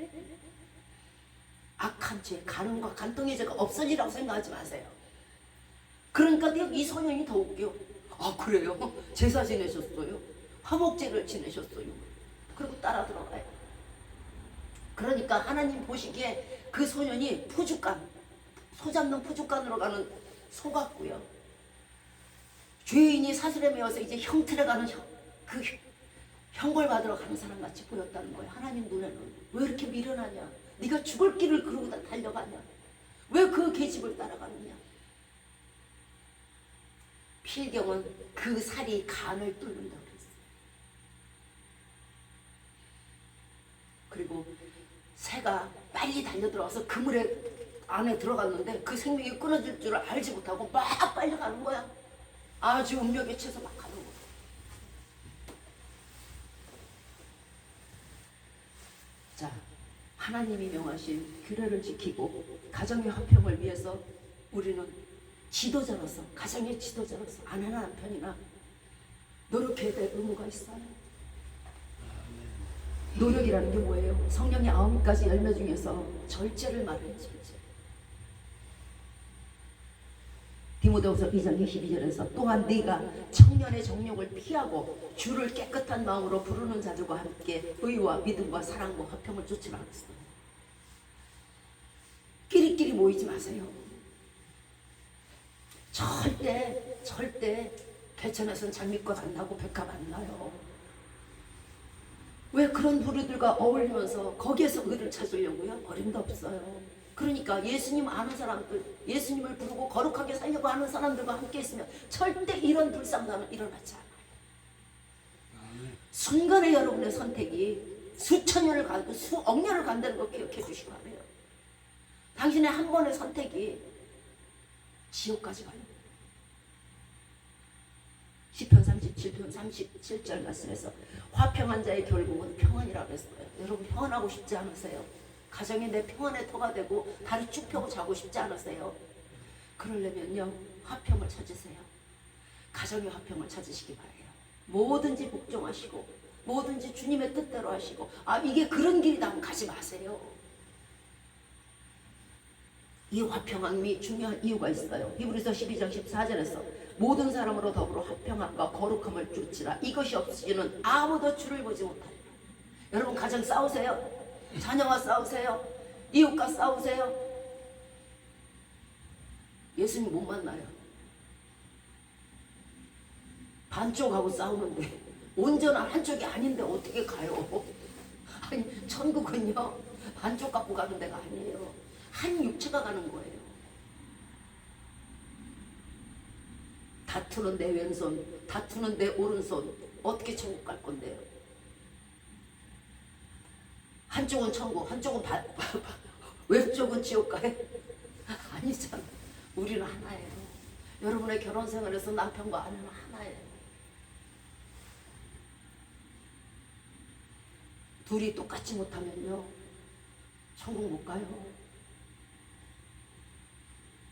Speaker 3: 악한 죄 간음과 간통의 죄가 없어지라고 생각하지 마세요. 그러니까 이 소년이 더 웃겨. 아 그래요? 제사 지내셨어요? 화목제를 지내셨어요? 그리고 따라 들어가요. 그러니까 하나님 보시기에 그 소년이 푸주간 소 잡는 푸주간으로 가는 소 같고요. 죄인이 사슬에 매어서 이제 형틀에 가는 그 형벌 받으러 가는 사람 같이 보였다는 거예요. 하나님 눈에는 왜 이렇게 미련하냐? 네가 죽을 길을 그러고 다 달려가냐? 왜 그 계집을 따라가느냐? 필경은 그 살이 간을 뚫는다고 그랬어요. 그리고 새가 빨리 달려들어와서 그물에 안에 들어갔는데 그 생명이 끊어질 줄 알지 못하고 막 빨려가는 거야. 아주 음력에 채서 막 가는 거야. 자, 하나님이 명하신 규례를 지키고 가정의 화평을 위해서 우리는 지도자로서 가정의 지도자로서 아내나 남편이나 노력해야 될 의무가 있어요. 노력이라는 게 뭐예요? 성령의 9가지 열매 중에서 절제를 말해요. 절제. 디모데후서 2장 22절에서 또한 네가 청년의 정욕을 피하고 주를 깨끗한 마음으로 부르는 자들과 함께 의와 믿음과 사랑과 화평을 쫓으라 그랬어. 끼리끼리 모이지 마세요. 절대 개천에서는 장미꽃 안 나고 백합 안 나요. 왜 그런 부류들과 어울리면서 거기에서 의를 찾으려고요? 어림도 없어요. 그러니까 예수님 아는 사람들, 예수님을 부르고 거룩하게 살려고 하는 사람들과 함께 있으면 절대 이런 불상담은 일어나지 않아요. 순간에 여러분의 선택이 수천 년을 가고 수억 년을 간다는 거 기억해 주시기 바래요. 당신의 한 번의 선택이 지옥까지 가요. 시편 37편 37절 말씀에서 화평한 자의 결국은 평안이라고 했어요. 여러분 평안하고 싶지 않으세요? 가정이 내 평안의 터가 되고 다리 쭉 펴고 자고 싶지 않으세요? 그러려면요 화평을 찾으세요. 가정의 화평을 찾으시기 바래요. 뭐든지 복종하시고 뭐든지 주님의 뜻대로 하시고 아 이게 그런 길이다 하면 가지 마세요. 이 화평함이 중요한 이유가 있어요. 히브리서 12장 14절에서 모든 사람으로 더불어 화평함과 거룩함을 쫓으라. 이것이 없이는 아무도 주를 보지 못하리라. 여러분 가정 싸우세요? 자녀와 싸우세요? 이웃과 싸우세요? 예수님 못 만나요. 반쪽하고 싸우는데 온전한 한쪽이 아닌데 어떻게 가요? 아니 천국은요 반쪽 갖고 가는 데가 아니에요. 한 육체가 가는 거예요. 다투는 내 왼손, 다투는 내 오른손 어떻게 천국 갈 건데요? 한쪽은 천국, 한쪽은 왼쪽은 지옥 가요? 아니잖아. 우리는 하나예요. 여러분의 결혼 생활에서 남편과 아내는 하나예요. 둘이 똑같지 못하면요 천국 못 가요.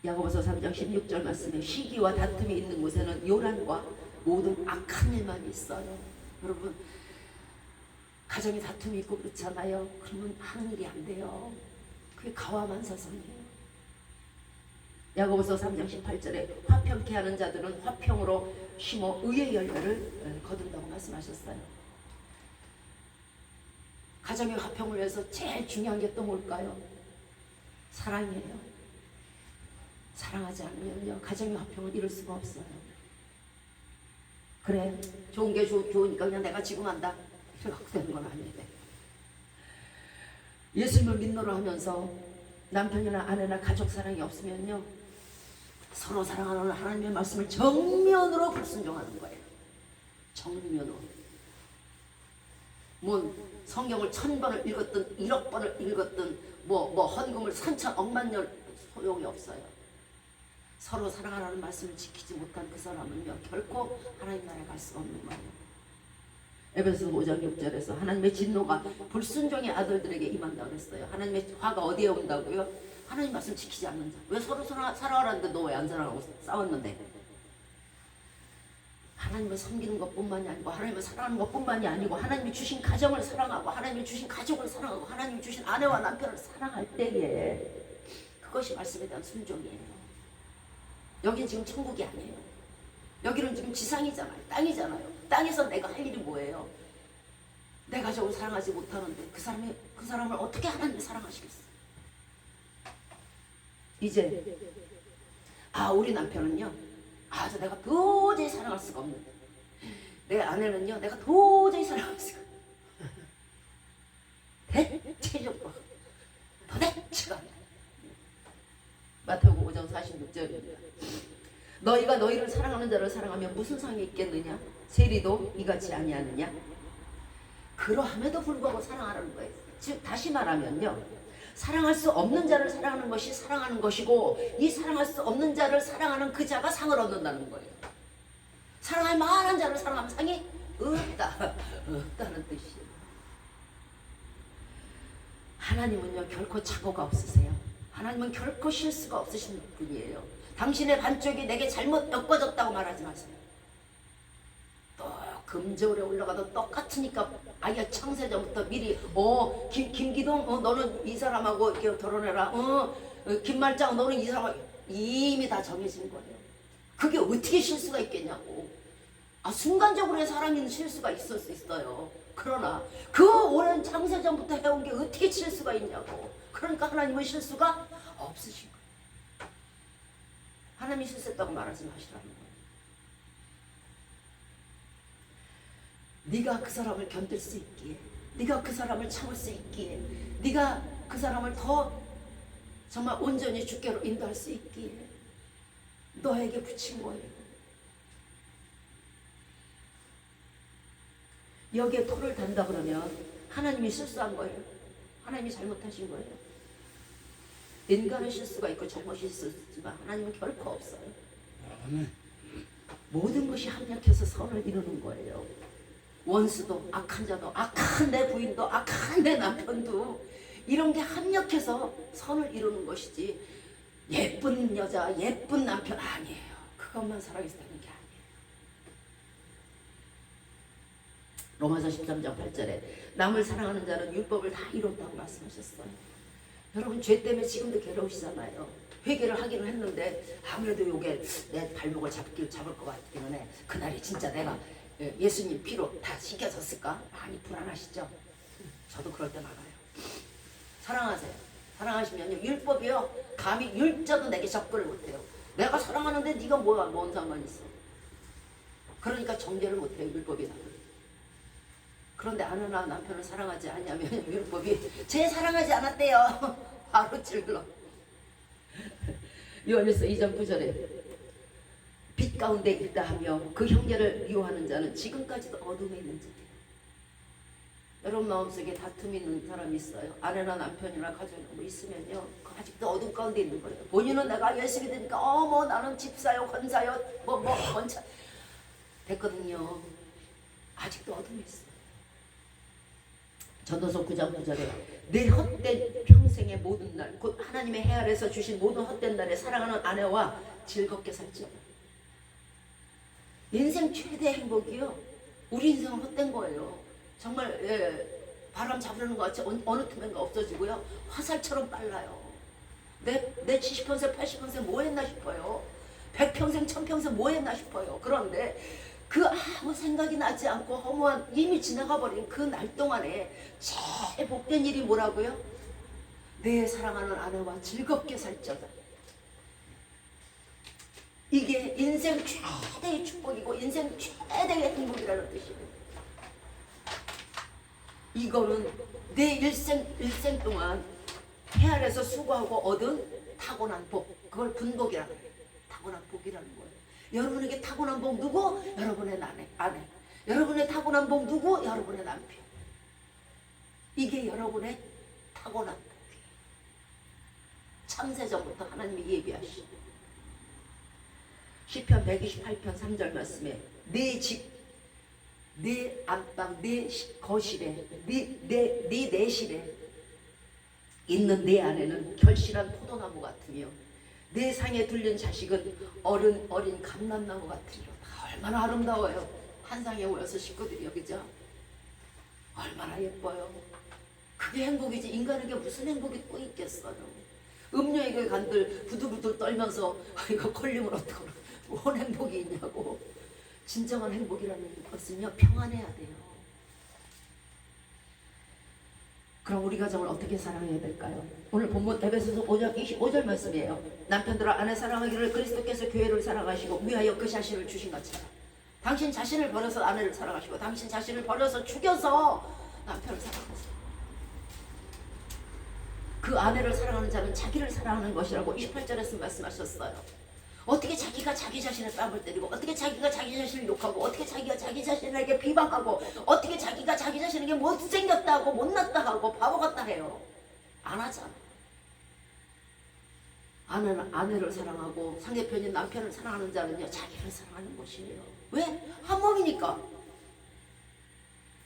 Speaker 3: 야고보서 3장 16절 말씀에 시기와 다툼이 있는 곳에는 요란과 모든 악한 일만 있어요. 여러분 가정에 다툼이 있고 그렇잖아요. 그러면 하는 일이 안 돼요. 그게 가와만사성이에요. 야고보서 3장 18절에 화평케 하는 자들은 화평으로 심어 의의 열매를 거둔다고 말씀하셨어요. 가정의 화평을 위해서 제일 중요한 게 또 뭘까요? 사랑이에요. 사랑하지 않으면요 가정의 화평을 이룰 수가 없어요. 그래 좋은 게 좋으니까 그냥 내가 지금 한다 이렇게 되는 건 아니에요. 예수님을 믿노라 하면서 남편이나 아내나 가족 사랑이 없으면요 서로 사랑하는 하나님의 말씀을 정면으로 불순종하는 거예요. 정면으로. 뭐 성경을 1000번을 읽었든 1억 번을 읽었든 뭐 헌금을 3000억만 년 소용이 없어요. 서로 사랑하라는 말씀을 지키지 못한 그 사람은요 결코 하나님 나라에 갈 수가 없는 거예요. 에베소 5장 6절에서 하나님의 진노가 불순종의 아들들에게 임한다고 그랬어요. 하나님의 화가 어디에 온다고요? 하나님 말씀 지키지 않는 자. 왜 서로 사랑하라는데 너 왜 안 사랑하고 싸웠는데? 하나님을 섬기는 것뿐만이 아니고 하나님을 사랑하는 것뿐만이 아니고 하나님이 주신 가정을 사랑하고 하나님이 주신 가족을 사랑하고 하나님이 주신 아내와 남편을 사랑할 때에 그것이 말씀에 대한 순종이에요. 여긴 지금 천국이 아니에요. 여기는 지금 지상이잖아요. 땅이잖아요. 땅에서 내가 할 일이 뭐예요? 내 가족을 사랑하지 못하는데 그 사람을 어떻게 하나님이 사랑하시겠어요? 이제 우리 남편은요, 내가 도저히 사랑할 수가 없는데 내 아내는요, 내가 도저히 사랑할 수가 대체적으로 도대체가 마태복음 5장 46절입니다. 너희가 너희를 사랑하는 자를 사랑하면 무슨 상이 있겠느냐? 세리도 이같이 아니하느냐? 그러함에도 불구하고 사랑하라는 거예요. 즉 다시 말하면요, 사랑할 수 없는 자를 사랑하는 것이 사랑하는 것이고 이 사랑할 수 없는 자를 사랑하는 그 자가 상을 얻는다는 거예요. 사랑할 만한 자를 사랑하면 상이 없다는 뜻이에요. 하나님은요 결코 착오가 없으세요. 하나님은 결코 실수가 없으신 분이에요. 당신의 반쪽이 내게 잘못 엮어졌다고 말하지 마세요. 또 금저울에 올라가도 똑같으니까 아예 창세전부터 미리 김기동 너는 이 사람하고 이렇게 결혼해라. 김말장 너는 이 사람하고 이미 다 정해진 거예요. 그게 어떻게 실수가 있겠냐고. 순간적으로 사람이 실수가 있을 수 있어요. 그러나 그 오랜 창세전부터 해온 게 어떻게 실수가 있냐고. 그러니까 하나님은 실수가 없으신 거예요. 하나님이 실수했다고 말하지 마시라는 거예요. 네가 그 사람을 견딜 수 있기에, 네가 그 사람을 참을 수 있기에, 네가 그 사람을 더 정말 온전히 주께로 인도할 수 있기에 너에게 붙인 거예요. 여기에 토를 단다 그러면 하나님이 실수한 거예요. 하나님이 잘못하신 거예요. 인간은 실수가 있고 잘못이 있었지만 하나님은 결코 없어요. 모든 것이 합력해서 선을 이루는 거예요. 원수도 악한 자도 악한 내 부인도 악한 내 남편도 이런 게 합력해서 선을 이루는 것이지 예쁜 여자 예쁜 남편 아니에요. 그것만 살아있어야 되는 게 아니에요. 로마서 13장 8절에 남을 사랑하는 자는 율법을 다 이뤘다고 말씀하셨어요. 여러분 죄 때문에 지금도 괴로우시잖아요. 회개를 하기는 했는데 아무래도 요게 내 발목을 잡을 것 같기는 해. 그날이 진짜 내가 예수님 피로 다 씻겨졌을까? 많이 불안하시죠? 저도 그럴 때 많아요. 사랑하세요. 사랑하시면요 율법이요 감히 율자도 내게 접근을 못해요. 내가 사랑하는데 네가 뭔 상관 있어? 그러니까 정죄를 못해요. 율법이다. 그런데 아내나 남편을 사랑하지 않냐면 율법이 쟤 사랑하지 않았대요. 바로 찔러. 요한일서 2장 9절에 빛 가운데 있다 하며 그 형제를 미워하는 자는 지금까지도 어둠에 있는 자예요. 여러분 마음속에 다툼이 있는 사람이 있어요. 아내나 남편이나 가족이나 뭐 있으면요 아직도 어둠 가운데 있는 거예요. 본인은 내가 열심히 되니까 나는 집사요 권사요 권차 됐거든요. 아직도 어둠에 있어요. 전도서 9장 9절에 내 헛된 평생의 모든 날 곧 하나님의 해 아래서 주신 모든 헛된 날에 사랑하는 아내와 즐겁게 살지어다. 인생 최대 행복이요 우리 인생은 헛된 거예요. 정말 바람 잡으려는 것 같이 어느 틈엔가 없어지고요 화살처럼 빨라요. 내 70평생 80평생 뭐 했나 싶어요. 100평생 1000평생 뭐 했나 싶어요. 그런데 그 아무 생각이 나지 않고 허무한 이미 지나가 버린 그 날 동안에 제일 복된 일이 뭐라고요? 내 사랑하는 아내와 즐겁게 살자다. 이게 인생 최대의 축복이고 인생 최대의 행복이라는 뜻이에요. 이거는 내 일생 동안 해 아래서 수고하고 얻은 타고난 복, 그걸 분복이라고 해요. 타고난 복이라는 거예요. 여러분에게 타고난 복 누구? 여러분의 아내. 여러분의 타고난 복 누구? 여러분의 남편. 이게 여러분의 타고난 복이에요. 창세전부터 하나님이 예비하시고 시편 128편 3절 말씀에 내 집 네 안방, 네 거실에, 네 내실에 있는 내 안에는 결실한 포도나무 같으며 내 상에 둘린 자식은 어린 감람나무 같으리로. 얼마나 아름다워요. 한 상에 모여서 식구들이요, 그죠? 얼마나 예뻐요. 그게 행복이지. 인간에게 무슨 행복이 또 있겠어요. 음녀에게 간들 부들부들 떨면서 이거 걸리면 어떡하나, 뭔 행복이 있냐고. 진정한 행복이라는 것은요, 평안해야 돼요. 그럼 우리 가정을 어떻게 사랑해야 될까요? 오늘 본문 에베소서 5장 25절 말씀이에요. 남편들아 아내 사랑하기를 그리스도께서 교회를 사랑하시고 위하여 그 자신을 주신 것처럼. 당신 자신을 버려서 아내를 사랑하시고 당신 자신을 버려서 죽여서 남편을 사랑하세요. 그 아내를 사랑하는 자는 자기를 사랑하는 것이라고 28절에서 말씀하셨어요. 어떻게 자기가 자기 자신을 뺨을 때리고, 어떻게 자기가 자기 자신을 욕하고, 어떻게 자기가 자기 자신에게 비방하고, 어떻게 자기가 자기 자신에게 못생겼다 하고 못났다 하고 바보 같다 해요. 안 하잖아. 아내는 아내를 사랑하고 상대편인 남편을 사랑하는 자는요, 자기를 사랑하는 것이에요. 왜? 한 몸이니까.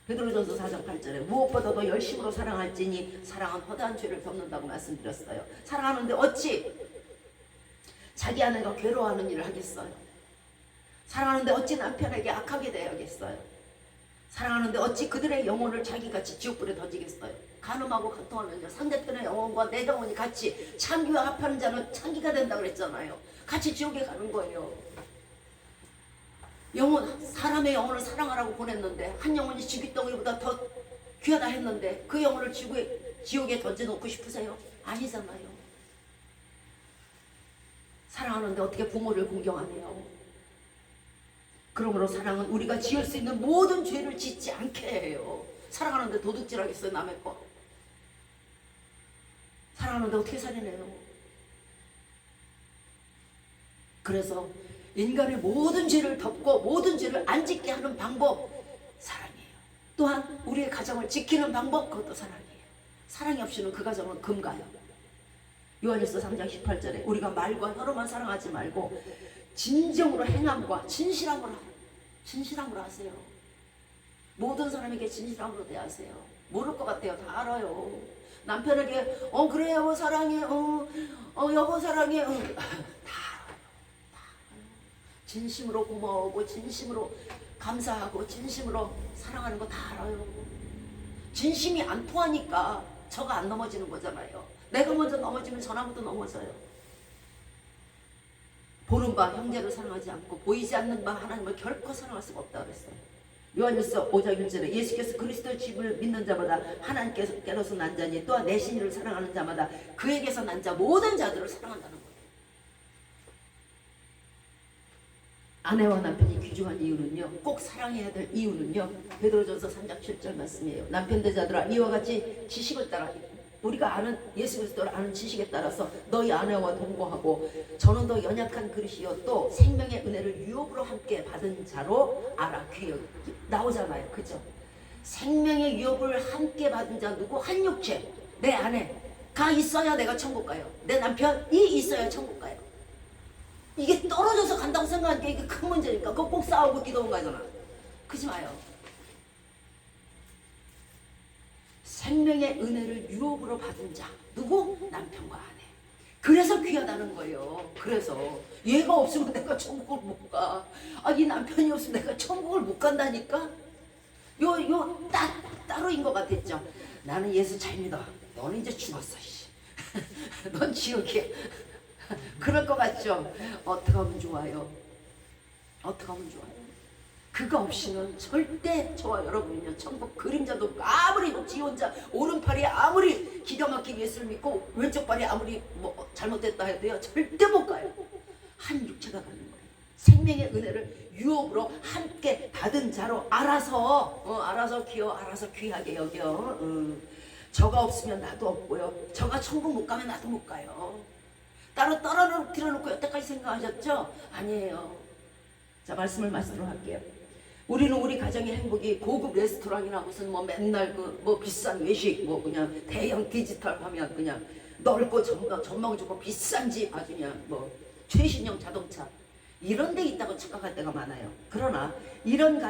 Speaker 3: 베드로전서 4장 8절에 무엇보다도 열심으로 사랑할지니 사랑은 허다한 죄를 덮는다고 말씀드렸어요. 사랑하는데 어찌 자기 아내가 괴로워하는 일을 하겠어요? 사랑하는데 어찌 남편에게 악하게 대하겠어요? 사랑하는데 어찌 그들의 영혼을 자기같이 지옥불에 던지겠어요? 간음하고 간통하면요, 상대편의 영혼과 내 영혼이 같이 창기와 합하는 자는 창기가 된다고 그랬잖아요. 같이 지옥에 가는 거예요. 사람의 영혼을 사랑하라고 보냈는데 한 영혼이 지귀덩이보다 더 귀하다 했는데 그 영혼을 지옥에 던져놓고 싶으세요? 아니잖아요. 사랑하는데 어떻게 부모를 공경하네요. 그러므로 사랑은 우리가 지을 수 있는 모든 죄를 짓지 않게 해요. 사랑하는데 도둑질하겠어요, 남의 거? 사랑하는데 어떻게 살인해요? 그래서 인간의 모든 죄를 덮고 모든 죄를 안 짓게 하는 방법, 사랑이에요. 또한 우리의 가정을 지키는 방법, 그것도 사랑이에요. 사랑이 없이는 그 가정은 금가요. 요한일서 3장 18절에 우리가 말과 혀로만 사랑하지 말고 진정으로 행함과 진실함으로 하세요. 모든 사람에게 진실함으로 대하세요. 모를 것 같아요. 다 알아요. 남편에게 그래 여보 사랑해, 여보 사랑해, 다 알아요. 진심으로 고마워하고 진심으로 감사하고 진심으로 사랑하는 거 다 알아요. 진심이 안 통하니까 저가 안 넘어지는 거잖아요. 내가 먼저 넘어지면 전화부터 넘어져요. 보는 바 형제를 사랑하지 않고 보이지 않는 바 하나님을 결코 사랑할 수가 없다고 그랬어요. 요한일서 5장 1절에 예수께서 그리스도의 집을 믿는 자마다 하나님께로서 난 자니 또한 내 신이를 사랑하는 자마다 그에게서 난 자 모든 자들을 사랑한다는 거예요. 아내와 남편이 귀중한 이유는요, 꼭 사랑해야 될 이유는요, 베드로전서 3장 7절 말씀이에요. 남편 대자들아 이와 같이 지식을 따라, 우리가 아는 예수 그리스도를 아는 지식에 따라서 너희 아내와 동거하고 저는 더 연약한 그릇이요 또 생명의 은혜를 유업으로 함께 받은 자로 알아. 귀에 나오잖아요, 그죠? 생명의 유업을 함께 받은 자 누구? 한 육체, 내 아내가 있어야 내가 천국 가요. 내 남편이 있어야 천국 가요. 이게 떨어져서 간다고 생각하니까 이게 큰 문제니까 그거 꼭 싸우고 기도한 거잖아. 그러지 마요. 생명의 은혜를 유업으로 받은 자 누구? 남편과 아내. 그래서 귀하다는 거예요. 그래서 얘가 없으면 내가 천국을 못 가. 이 남편이 없으면 내가 천국을 못 간다니까. 따로인 것 같았죠. 나는 예수 잘 믿어. 너는 이제 죽었어. 넌 지옥이야. 그럴 것 같죠? 어떻게 하면 좋아요? 어떻게 하면 좋아요? 그거 없이는 절대 저와 여러분이요 천국 그림자도 아무리 지 혼자 오른팔이 아무리 기가 막히게 예수를 믿고 왼쪽 발이 아무리 잘못됐다 해도요 절대 못 가요. 한 육체가 가는 거예요. 생명의 은혜를 유업으로 함께 받은 자로 알아서 귀하게 여겨. 저가 없으면 나도 없고요. 저가 천국 못 가면 나도 못 가요. 따로 떨어뜨려놓고 여태까지 생각하셨죠? 아니에요. 자, 말씀을 말씀으로 할게요. 우리는 우리 가정의 행복이 고급 레스토랑이나 무슨 맨날 비싼 외식 그냥 대형 디지털 화면 그냥 넓고 전망 좋고 비싼 집 아주 그냥 최신형 자동차 이런 데 있다고 착각할 때가 많아요. 그러나 이런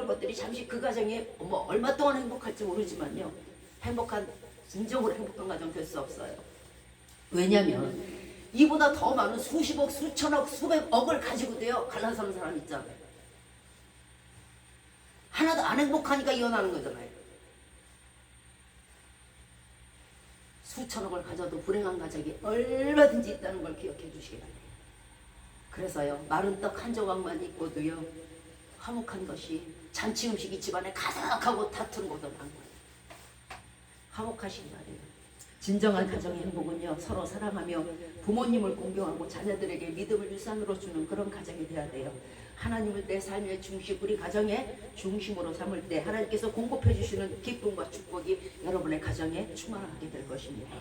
Speaker 3: 것들이 잠시 그 가정에 뭐 얼마 동안 행복할지 모르지만요. 진정으로 행복한 가정 될 수 없어요. 왜냐면 이보다 더 많은 수십억, 수천억, 수백억을 가지고도요 갈라서는 사람 있잖아요. 하나도 안 행복하니까 이혼하는 거잖아요. 수천억을 가져도 불행한 가족이 얼마든지 있다는 걸 기억해 주시기 바랍니다. 그래서요 마른 떡 한 조각만 있고도요 화목한 것이 잔치 음식이 집안에 가득하고 다투는 것보다 나은 거예요. 화목하시기 바래요. 진정한 가정의 행복은요 서로 사랑하며 부모님을 공경하고 자녀들에게 믿음을 유산으로 주는 그런 가정이 돼야 돼요. 하나님을 내 삶의 중심, 우리 가정의 중심으로 삼을 때 하나님께서 공급해 주시는 기쁨과 축복이 여러분의 가정에 충만하게 될 것입니다.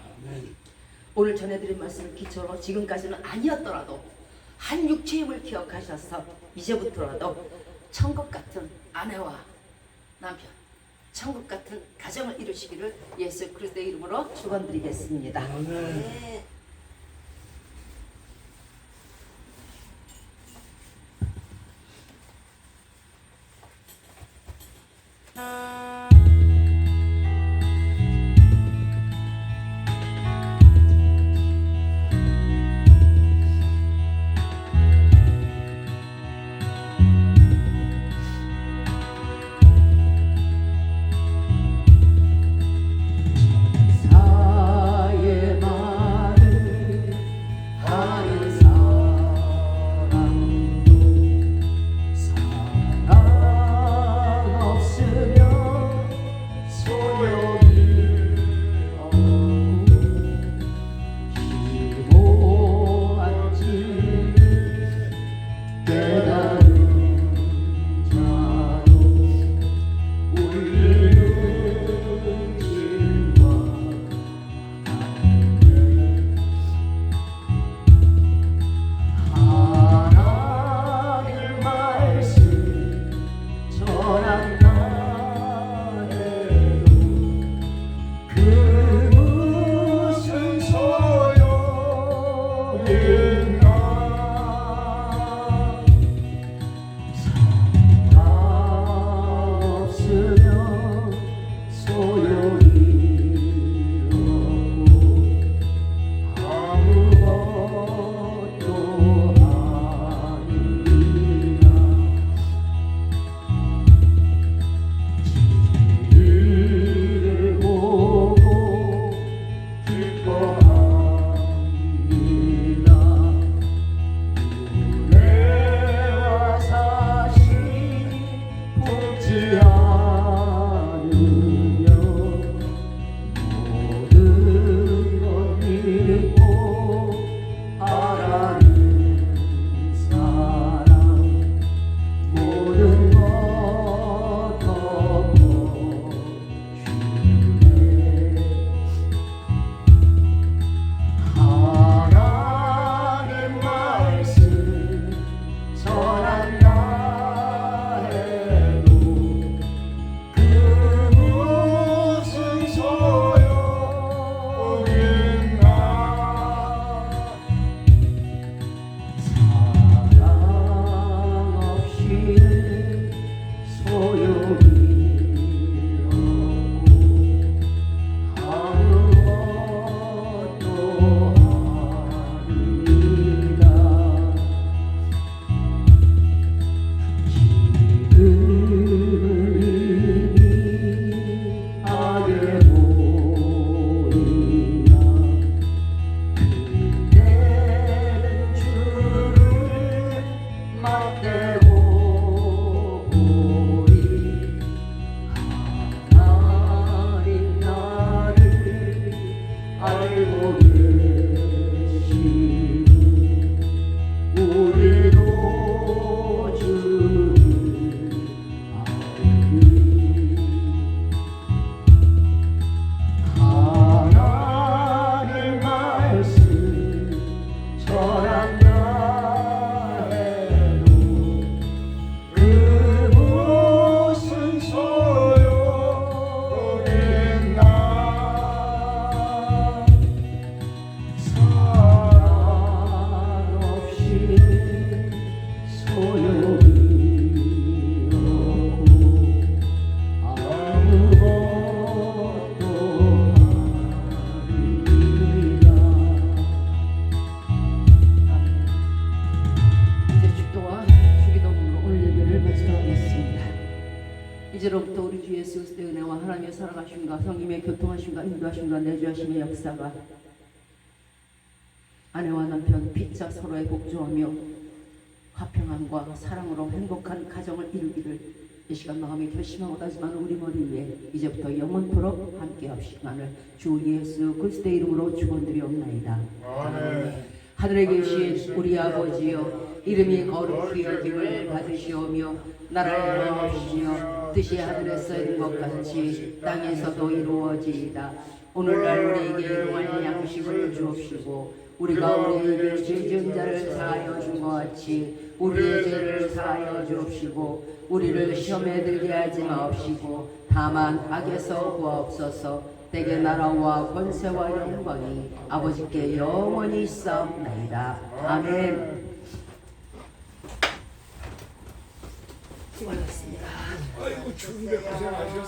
Speaker 3: 오늘 전해드린 말씀을 기초로 지금까지는 아니었더라도 한 육체의 힘을 기억하셔서 이제부터라도 천국 같은 아내와 남편, 천국 같은 가정을 이루시기를 예수 그리스도의 이름으로 축원드리겠습니다. 네.
Speaker 1: 사의 말을 예수 그리스도의 은혜와 하나님의 사랑하심과 성님의 교통하심과 인도하심과 내주하심의 역사가 아내와 남편 피자 서로의 복주하며 화평함과 사랑으로 행복한 가정을 이루기를 이 시간 마음에 결심하고다지만 우리 머리 위에 이제부터 영원토록 함께 합시간을 주 예수 그리스도의 이름으로 축원드리옵나이다.
Speaker 2: 아멘.
Speaker 1: 하늘에 계신 우리 아버지여 이름이 거룩히 여김을 받으시오며 나라의 영원하시며 뜻이 하늘에서 이룬 것 같이 땅에서도 이루어지이다. 오늘날 우리에게 일용할 양식을 주옵시고 우리가 우리에게 죄 지은 자를 사하여 준 것 같이 우리의 죄를 사하여 주옵시고 우리를 시험에 들게 하지 마옵시고 다만 악에서 구하옵소서. 대개 나라와 권세와 영광이 아버지께 영원히 있사옵나이다. 아멘.
Speaker 3: 수고하셨습니다.
Speaker 2: 아이고 추운데 고생하셨어.